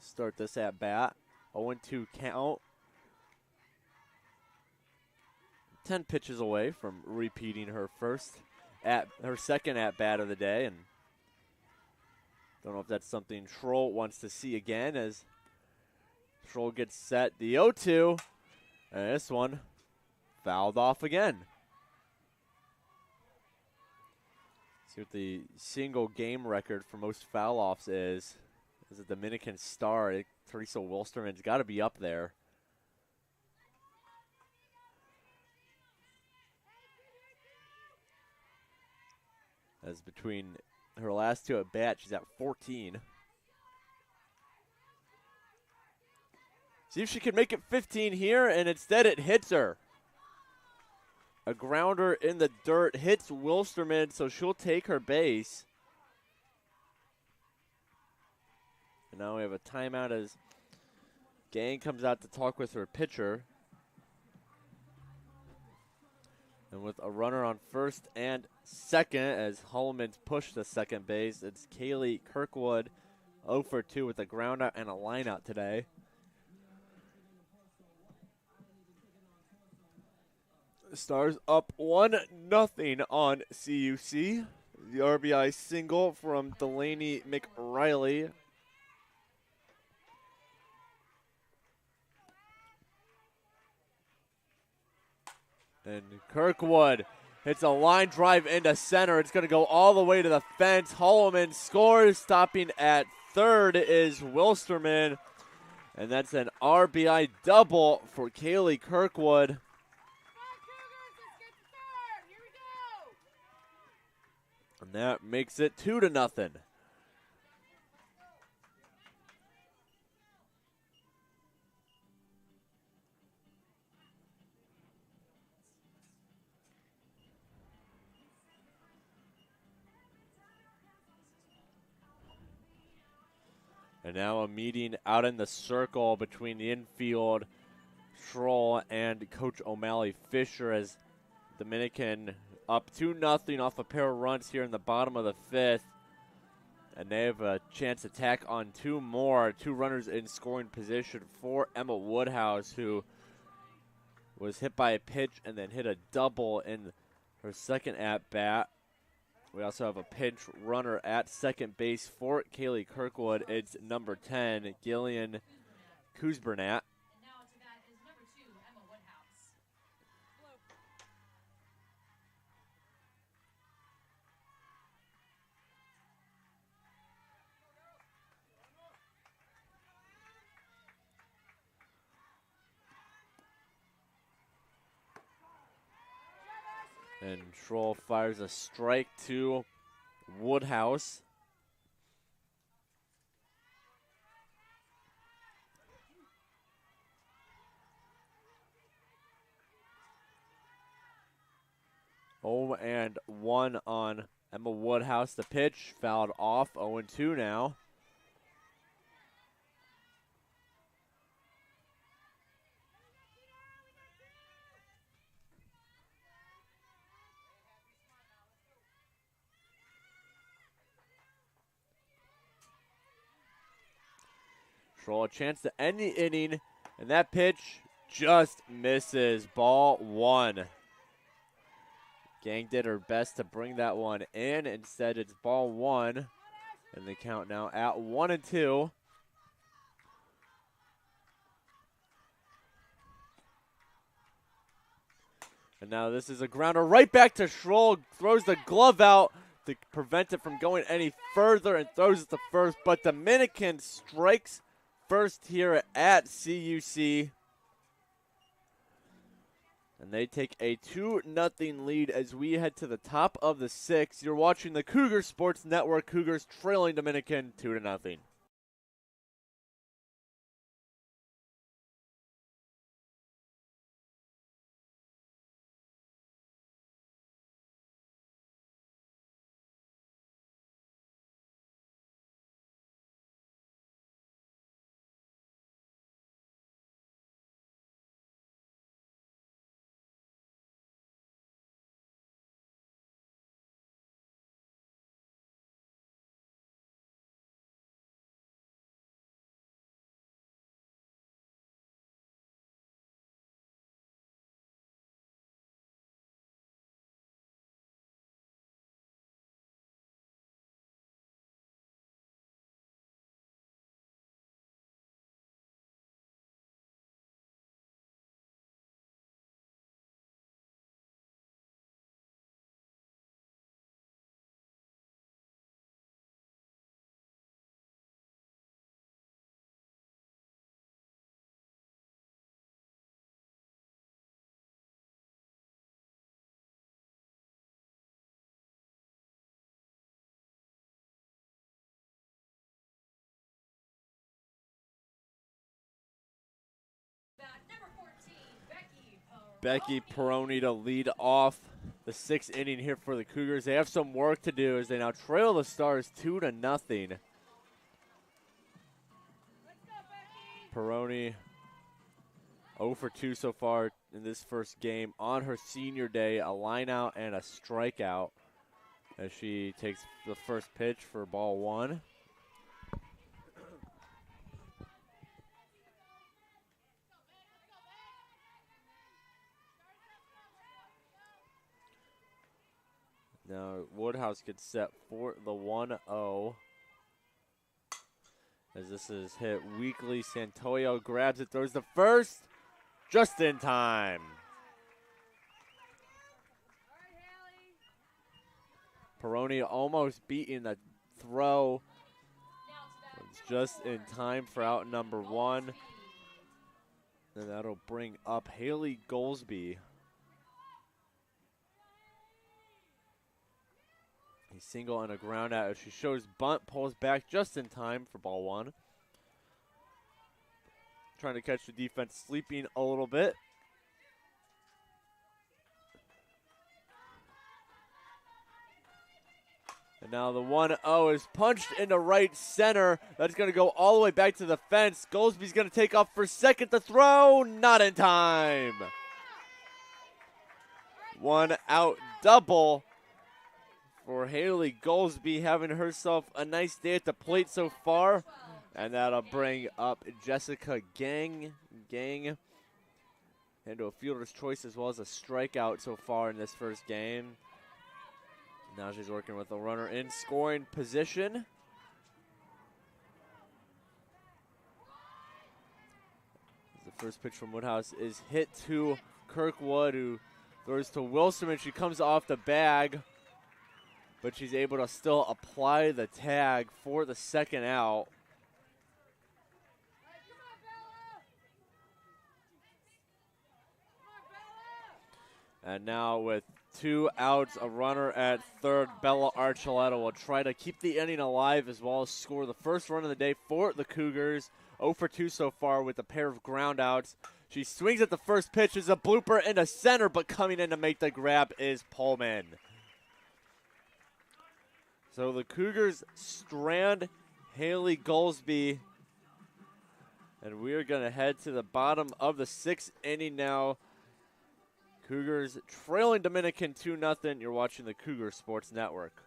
to start this at bat. 0-2 count. 10 pitches away from repeating her second at bat of the day, and don't know if that's something Schroll wants to see again as Schroll gets set. The 0-2, and this one fouled off again. See what the single game record for most foul offs is. As a Dominican star, Teresa Wilsterman's got to be up there. As between her last 2 at bat, she's at 14. See if she can make it 15 here, and instead it hits her. A grounder in the dirt hits Wilsterman, so she'll take her base. And now we have a timeout as Gang comes out to talk with her pitcher. And with a runner on first and second as Holloman's pushed to second base, it's Kaylee Kirkwood 0 for 2 with a ground out and a line out today. Stars up 1-0 on CUC. The RBI single from Delaney McRiley. And Kirkwood hits a line drive into center. It's going to go all the way to the fence. Holloman scores. Stopping at third is Wilsterman. And that's an RBI double for Kaylee Kirkwood. And that makes it 2-0. And now a meeting out in the circle between the infield, Schroll and Coach O'Malley Fisher as Dominican up 2-0 off a pair of runs here in the bottom of the 5th. And they have a chance to tack on 2 more. 2 runners in scoring position for Emma Woodhouse, who was hit by a pitch and then hit a double in her second at-bat. We also have a pinch runner at second base for Kaylee Kirkwood. It's number 10, Gillian Kuzbernat. And now to bat is number 2, Emma Woodhouse. And Troll fires a strike to Woodhouse. Oh, and 1 on Emma Woodhouse. The pitch fouled off. 0-2 now. Troll a chance to end the inning, and that pitch just misses. Ball 1. Gang did her best to bring that one in. Instead, it's ball 1. And the count now at 1-2. And now this is a grounder right back to Schroll. Throws the glove out to prevent it from going any further and throws it to first. But Dominican strikes first here at CUC. And they take a 2-0 lead as we head to the top of the 6th. You're watching the Cougar Sports Network. Cougars trailing Dominican 2-0. Becky Peroni to lead off the 6th inning here for the Cougars. They have some work to do as they now trail the Stars 2-0. Peroni 0 for 2 so far in this first game on her senior day. A line out and a strikeout as she takes the first pitch for ball 1. Now Woodhouse gets set for the 1-0. As this is hit weakly, Santoyo grabs it, throws the first, just in time. Peroni almost beating the throw. It's just in time for out number 1. And that'll bring up Haley Goldsby. A single and a ground out as she shows bunt, pulls back just in time for ball 1. Trying to catch the defense sleeping a little bit. And now the 1-0 is punched into right center. That's going to go all the way back to the fence. Goldsby's going to take off for second. The throw, not in time. 1 out double for Haley Goldsby, having herself a nice day at the plate so far. And that'll bring up Jessica Gang into a fielder's choice as well as a strikeout so far in this first game. Now she's working with a runner in scoring position. The first pitch from Woodhouse is hit to Kirkwood, who throws to Wilson, and she comes off the bag, but she's able to still apply the tag for the second out. And now with 2 outs, a runner at third, Bella Archuleta will try to keep the inning alive as well as score the first run of the day for the Cougars. 0 for 2 so far with a pair of ground outs. She swings at the first pitch. Is a blooper into center, but coming in to make the grab is Pullman. So the Cougars strand Haley Goldsby, and we are going to head to the bottom of the 6th inning now. Cougars trailing Dominican 2-0. You're watching the Cougar Sports Network.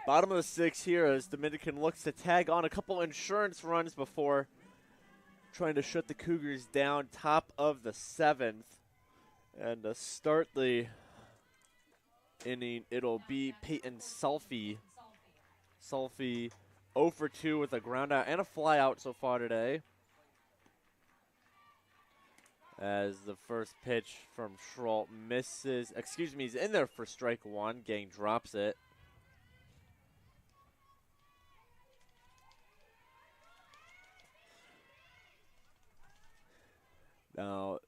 Bottom of the 6th here as Dominican looks to tag on a couple insurance runs before trying to shut the Cougars down. Top of the 7th. And to start the inning, it'll be Peyton Sulfy. Sulfy 0 for 2 with a ground out and a fly out so far today. As the first pitch from Schroll misses, he's in there for strike 1. Gang drops it. Now,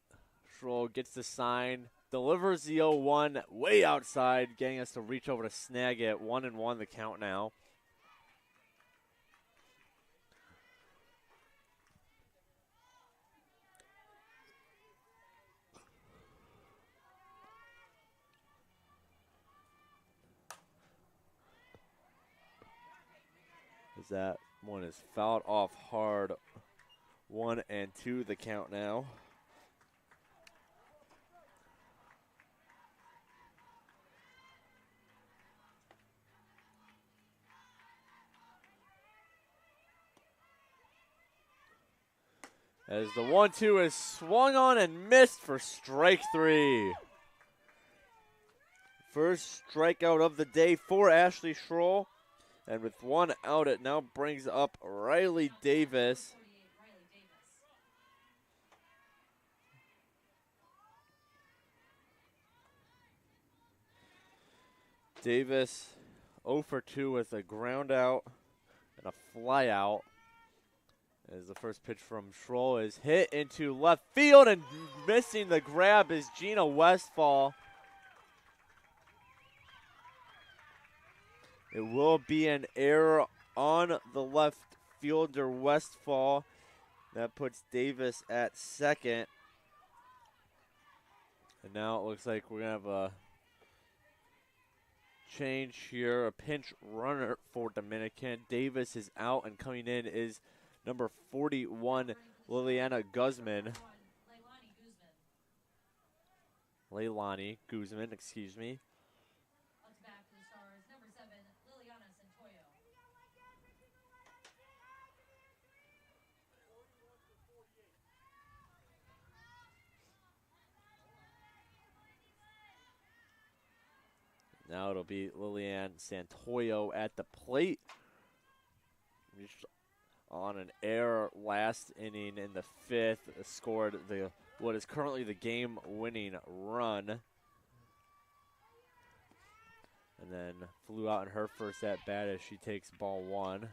Schroll gets the sign, delivers the 0-1 way outside. Gang has to reach over to snag it. 1-1 the count now. As that one is fouled off hard. 1-2 the count now. As the 1-2 is swung on and missed for strike 3. First strikeout of the day for Ashley Schroll. And with 1 out, it now brings up Riley Davis. Davis 0 for 2 with a ground out and a fly out. As the first pitch from Schroll is hit into left field, and missing the grab is Gina Westfall. It will be an error on the left fielder Westfall. That puts Davis at second. And now it looks like we're going to have a change here, a pinch runner for Dominican. Davis is out, and coming in is number 41, Liliana Guzman. Leilani Guzman, excuse me. Up to bat for the Stars, number 7, Liliana Santoyo. Now it'll be Liliane Santoyo at the plate. reached on an error last inning in the 5th, scored what is currently the game-winning run. And then flew out in her first at-bat as she takes ball 1.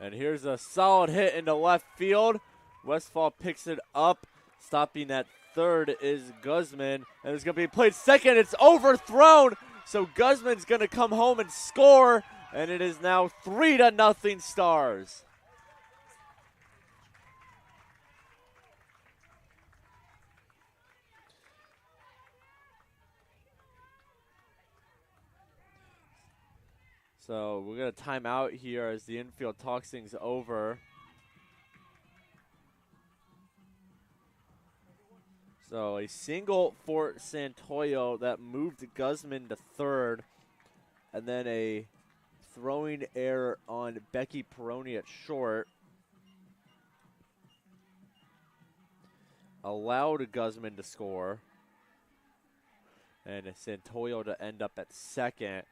And here's a solid hit into left field. Westfall picks it up. Stopping at third is Guzman. And it's going to be played second. It's overthrown. So Guzman's going to come home and score. And it is now 3-0 Stars. So we're going to time out here as the infield talks things over. So a single for Santoyo that moved Guzman to third. And then a throwing error on Becky Peroni at short. Allowed Guzman to score. And Santoyo to end up at second.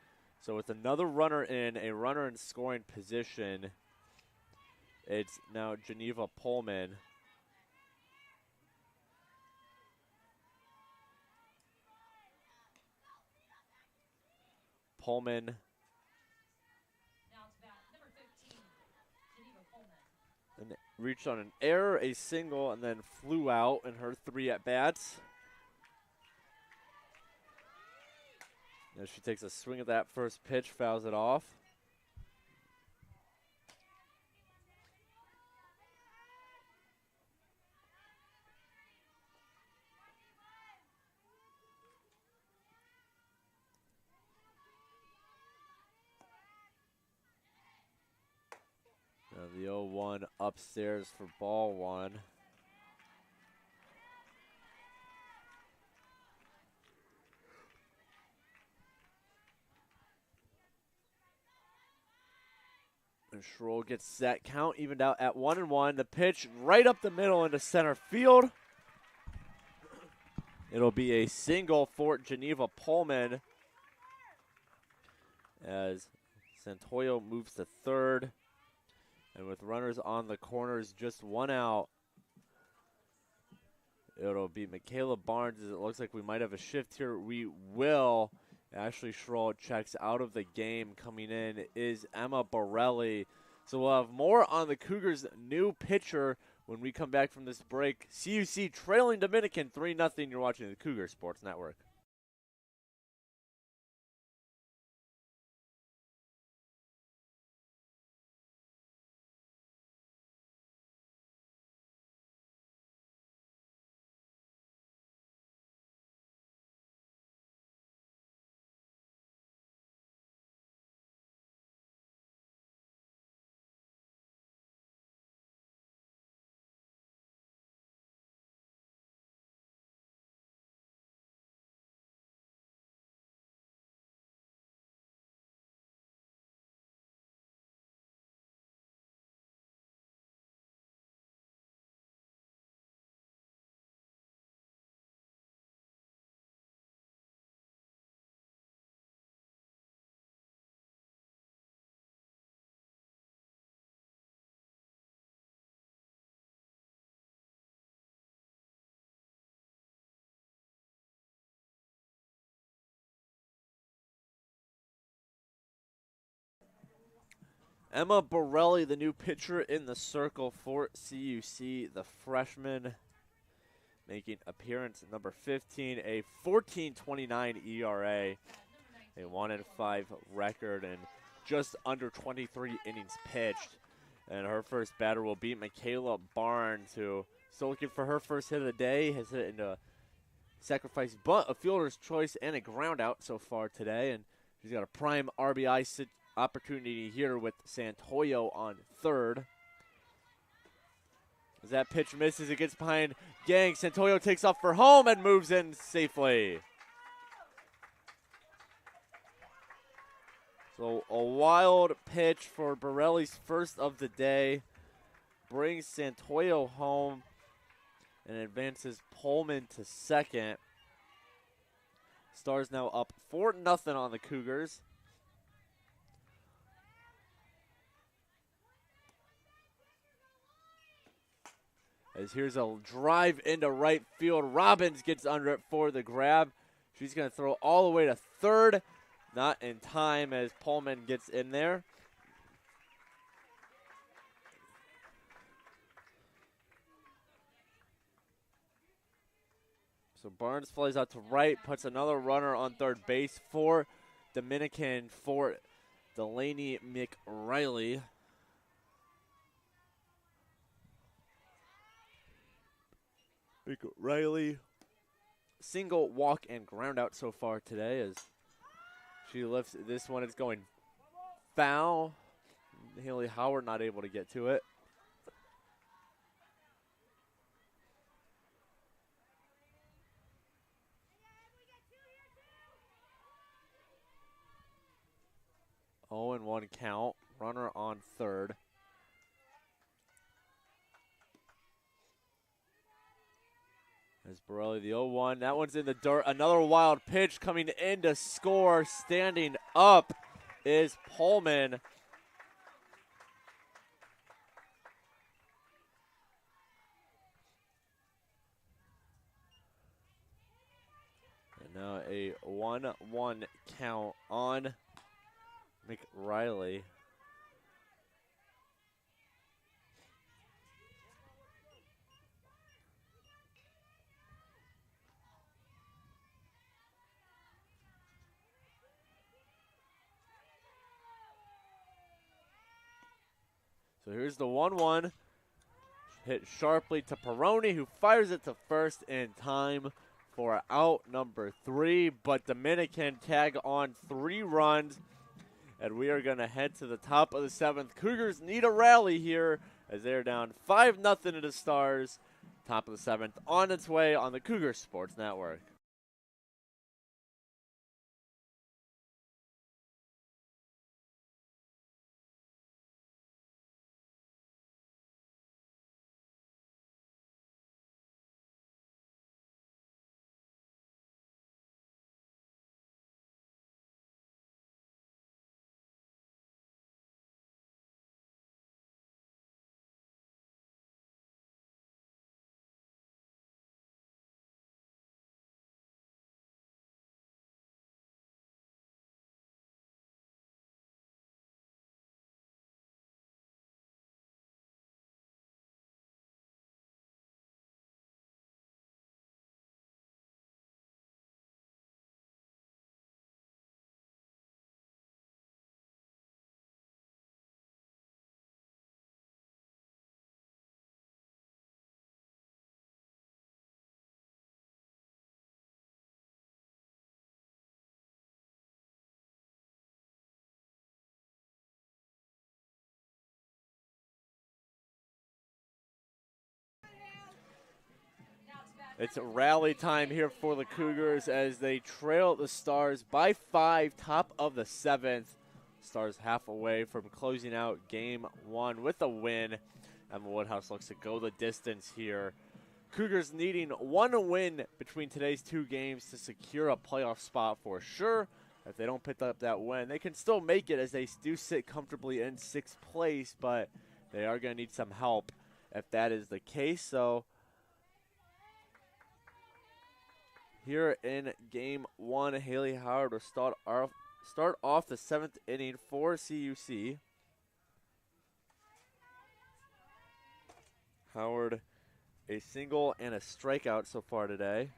So with another runner in, a runner in scoring position, it's now Geneva Pullman. Pullman. Now to bat, number 15, Geneva Pullman. And reached on an error, a single, and then flew out in her 3 at-bats. As she takes a swing at that first pitch, fouls it off. Now the 0-1 upstairs for ball 1. And Schroll gets that count evened out at 1-1. The pitch right up the middle into center field. It'll be a single for Geneva Pullman as Santoyo moves to third. And with runners on the corners, just 1 out, it'll be Michaela Barnes. It looks like we might have a shift here. We will. Ashley Schroll checks out of the game. Coming in is Emma Borelli. So we'll have more on the Cougars' new pitcher when we come back from this break. CUC trailing Dominican 3-0. You're watching the Cougar Sports Network. Emma Borelli, the new pitcher in the circle for CUC, the freshman, making appearance number 15, a 14.29 ERA, a 1-5 record, and just under 23 innings pitched. And her first batter will be Michaela Barnes, who still looking for her first hit of the day, has hit into a sacrifice bunt, a fielder's choice, and a ground out so far today. And she's got a prime RBI opportunity here with Santoyo on third. As that pitch misses, it gets behind Gang. Santoyo takes off for home and moves in safely. So a wild pitch for Borelli's first of the day. brings Santoyo home and advances Pullman to second. Stars now up 4-0 on the Cougars. As here's a drive into right field. Robbins gets under it for the grab. She's going to throw all the way to third. Not in time as Pullman gets in there. So Barnes flies out to right, puts another runner on third base for Dominican for Delaney McRiley. McRiley, single, walk, and ground out so far today as she lifts this one. It's going foul. Haley Howard not able to get to it. Oh, and 1 count. Runner on third. As Borelli, the 0-1. That one's in the dirt. Another wild pitch coming in to score. Standing up is Pullman. And now a 1-1 count on McRiley. So here's the 1-1. Hit sharply to Peroni, who fires it to first in time for out number 3. But Dominican tag on 3 runs. And we are going to head to the top of the 7th. Cougars need a rally here as they're down 5-0 to the Stars. Top of the 7th on its way on the Cougar Sports Network. It's rally time here for the Cougars as they trail the Stars by 5, top of the 7th. Stars half away from closing out game 1 with a win. Emma Woodhouse looks to go the distance here. Cougars needing 1 win between today's 2 games to secure a playoff spot for sure. If they don't pick up that win, they can still make it as they do sit comfortably in 6th place, but they are going to need some help if that is the case. So here in game 1, Haley Howard will start off the 7th inning for CUC. Howard, a single and a strikeout so far today.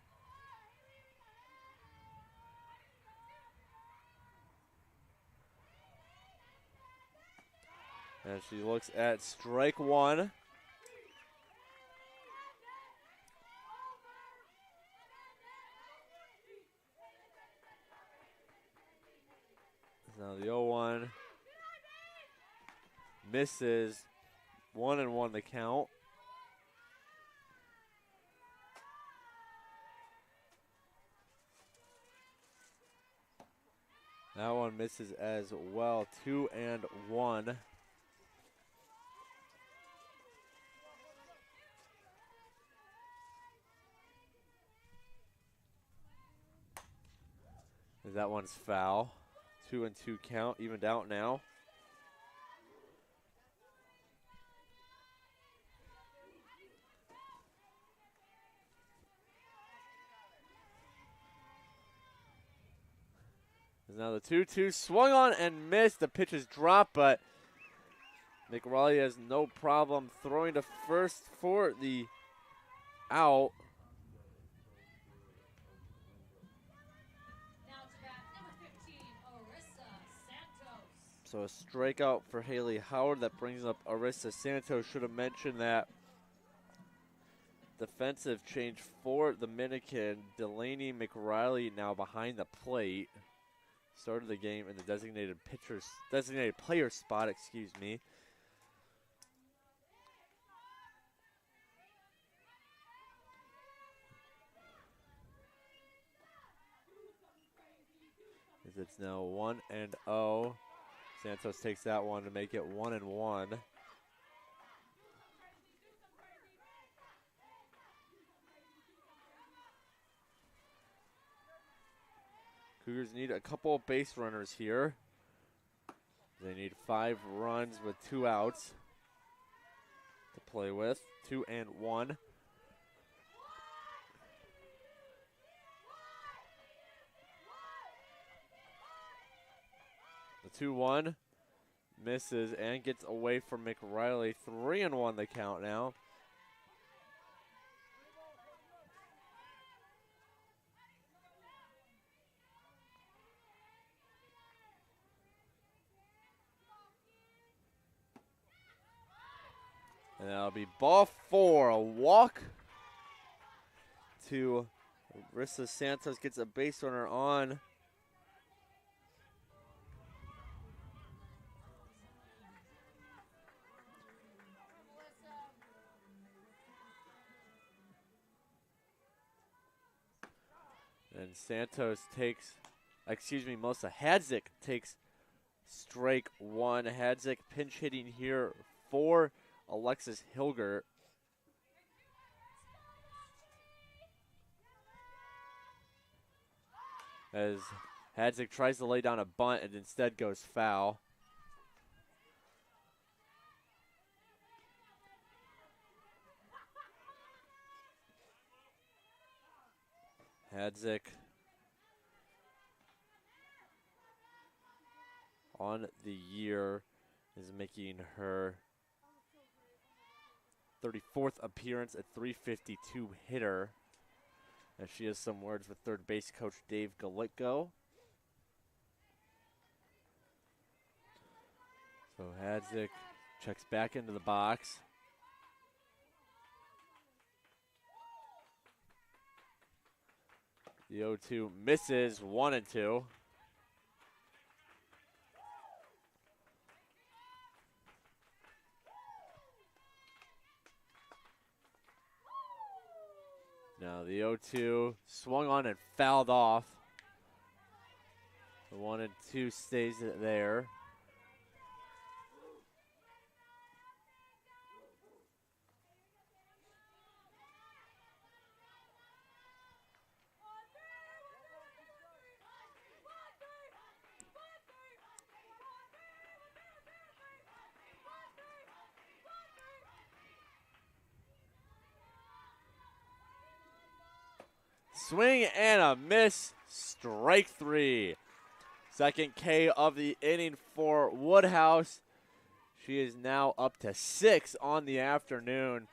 And she looks at strike 1. Now the 0-1 misses. 1-1 the count. That one misses as well. 2-1. As that one's foul. 2-2 count, evened out now. Now the 2-2 swung on and missed. The pitch is dropped, but McRaleigh has no problem throwing to first for the out. Now to bat, number 15, Arissa Santos. So a strikeout for Haley Howard. That brings up Arissa Santos. Should have mentioned that defensive change for the Dominican. Delaney McRaleigh now behind the plate. Started the game in the designated player spot, excuse me. As it's now 1-0. Santos takes that one to make it 1-1. Cougars need a couple of base runners here. They need 5 runs with 2 outs to play with. 2-1. The 2-1 misses and gets away from McRaleigh. 3-1 the count now. And that'll be ball 4. A walk to Arissa Santos, gets a base runner on. And Santos takes, Melissa Hadzik takes strike 1. Hadzik pinch hitting here for Alexis Hilgert. As Hadzik tries to lay down a bunt and instead goes foul. Hadzik on the year is making her 34th appearance at .352 hitter. And she has some words with third base coach Dave Galitko. So Hadzik checks back into the box. The 0-2 misses, 1-2. Now the 0-2 swung on and fouled off. The 1-2 stays there. Swing and a miss, strike 3. Second K of the inning for Woodhouse. She is now up to 6 on the afternoon.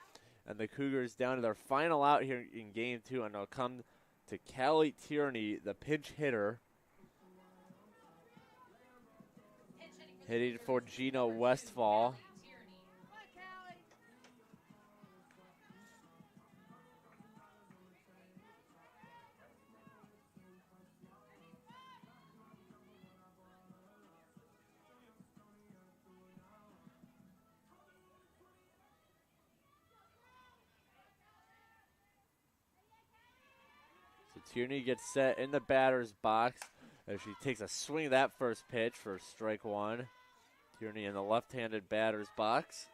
And the Cougars down to their final out here in game 2. And they'll come to Callie Tierney, the pinch hitter. Hitting for Gina Westfall. Tierney gets set in the batter's box as she takes a swing of that first pitch for strike 1. Tierney in the left-handed batter's box.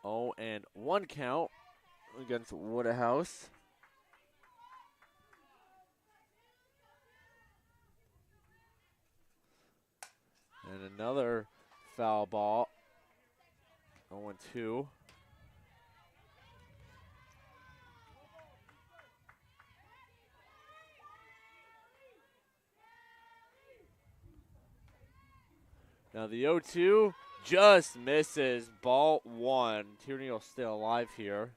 0-1 count against Woodhouse. And another foul ball. 0-2. Now the 0-2 just misses. Ball 1. Tierney will stay alive here.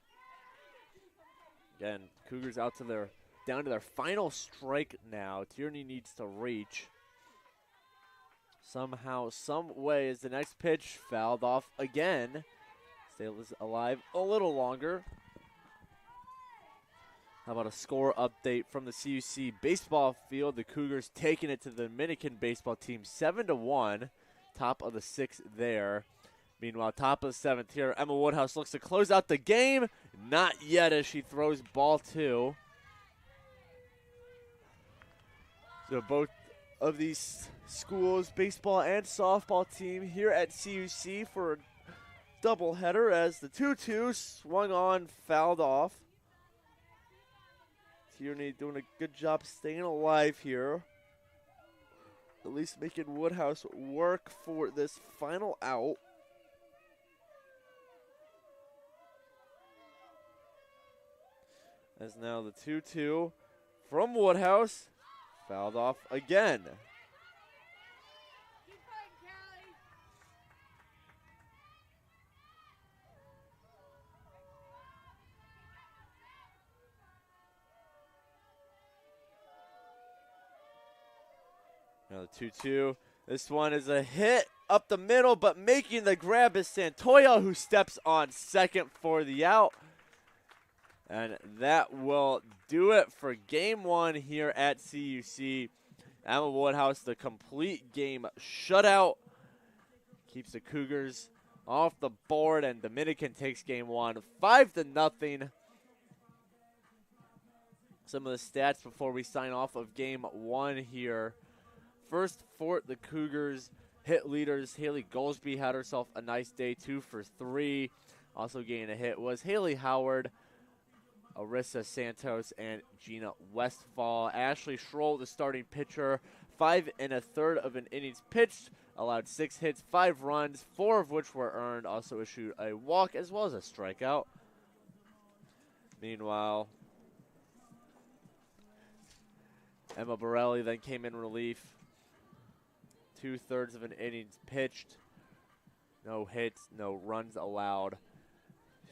Again, Cougars out to down to their final strike now. Tierney needs to reach. Somehow, some way, is the next pitch fouled off again. Stay alive a little longer. How about a score update from the CUC baseball field? The Cougars taking it to the Dominican baseball team 7-1. Top of the 6th there. Meanwhile, top of the 7th here, Emma Woodhouse looks to close out the game. Not yet, as she throws ball 2. So both of these schools, baseball and softball team, here at CUC for a doubleheader, as the 2-2 swung on, fouled off. Tierney doing a good job staying alive here. At least making Woodhouse work for this final out. As now the 2-2 from Woodhouse, fouled off again. Now the 2-2. This one is a hit up the middle, but making the grab is Santoya, who steps on second for the out. And that will do it for game 1 here at CUC. Emma Woodhouse, the complete game shutout, keeps the Cougars off the board, and Dominican takes game 1 5-0. Some of the stats before we sign off of game 1 here. First for the Cougars, hit leaders. Haley Goldsby had herself a nice day, 2 for 3. Also getting a hit was Haley Howard, Arissa Santos, and Gina Westfall. Ashley Schroll, the starting pitcher, 5 1/3 of an innings pitched, allowed 6 hits, 5 runs, 4 of which were earned. Also issued a walk as well as a strikeout. Meanwhile, Emma Borelli then came in relief. 2/3 of an innings pitched. No hits, no runs allowed.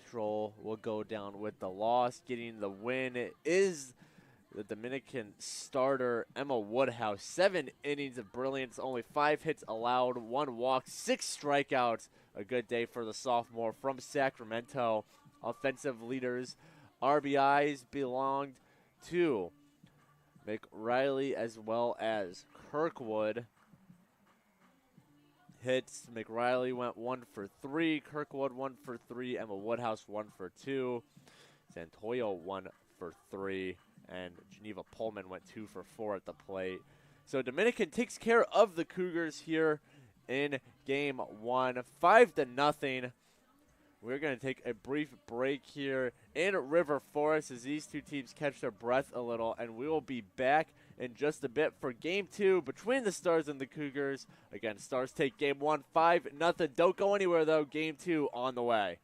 Stroll will go down with the loss. Getting the win is the Dominican starter, Emma Woodhouse. 7 innings of brilliance, only 5 hits allowed, 1 walk, 6 strikeouts. A good day for the sophomore from Sacramento. Offensive leaders, RBIs belonged to McRiley as well as Kirkwood. Hits, McRiley went 1 for 3, Kirkwood 1 for 3, Emma Woodhouse 1 for 2, Santoyo 1 for 3, and Geneva Pullman went 2 for 4 at the plate. So Dominican takes care of the Cougars here in game 1, 5-0. We're going to take a brief break here in River Forest as these two teams catch their breath a little, and we will be back in just a bit for game 2 between the Stars and the Cougars. Again, Stars take game 1, 5-0. Don't go anywhere, though. Game 2 on the way.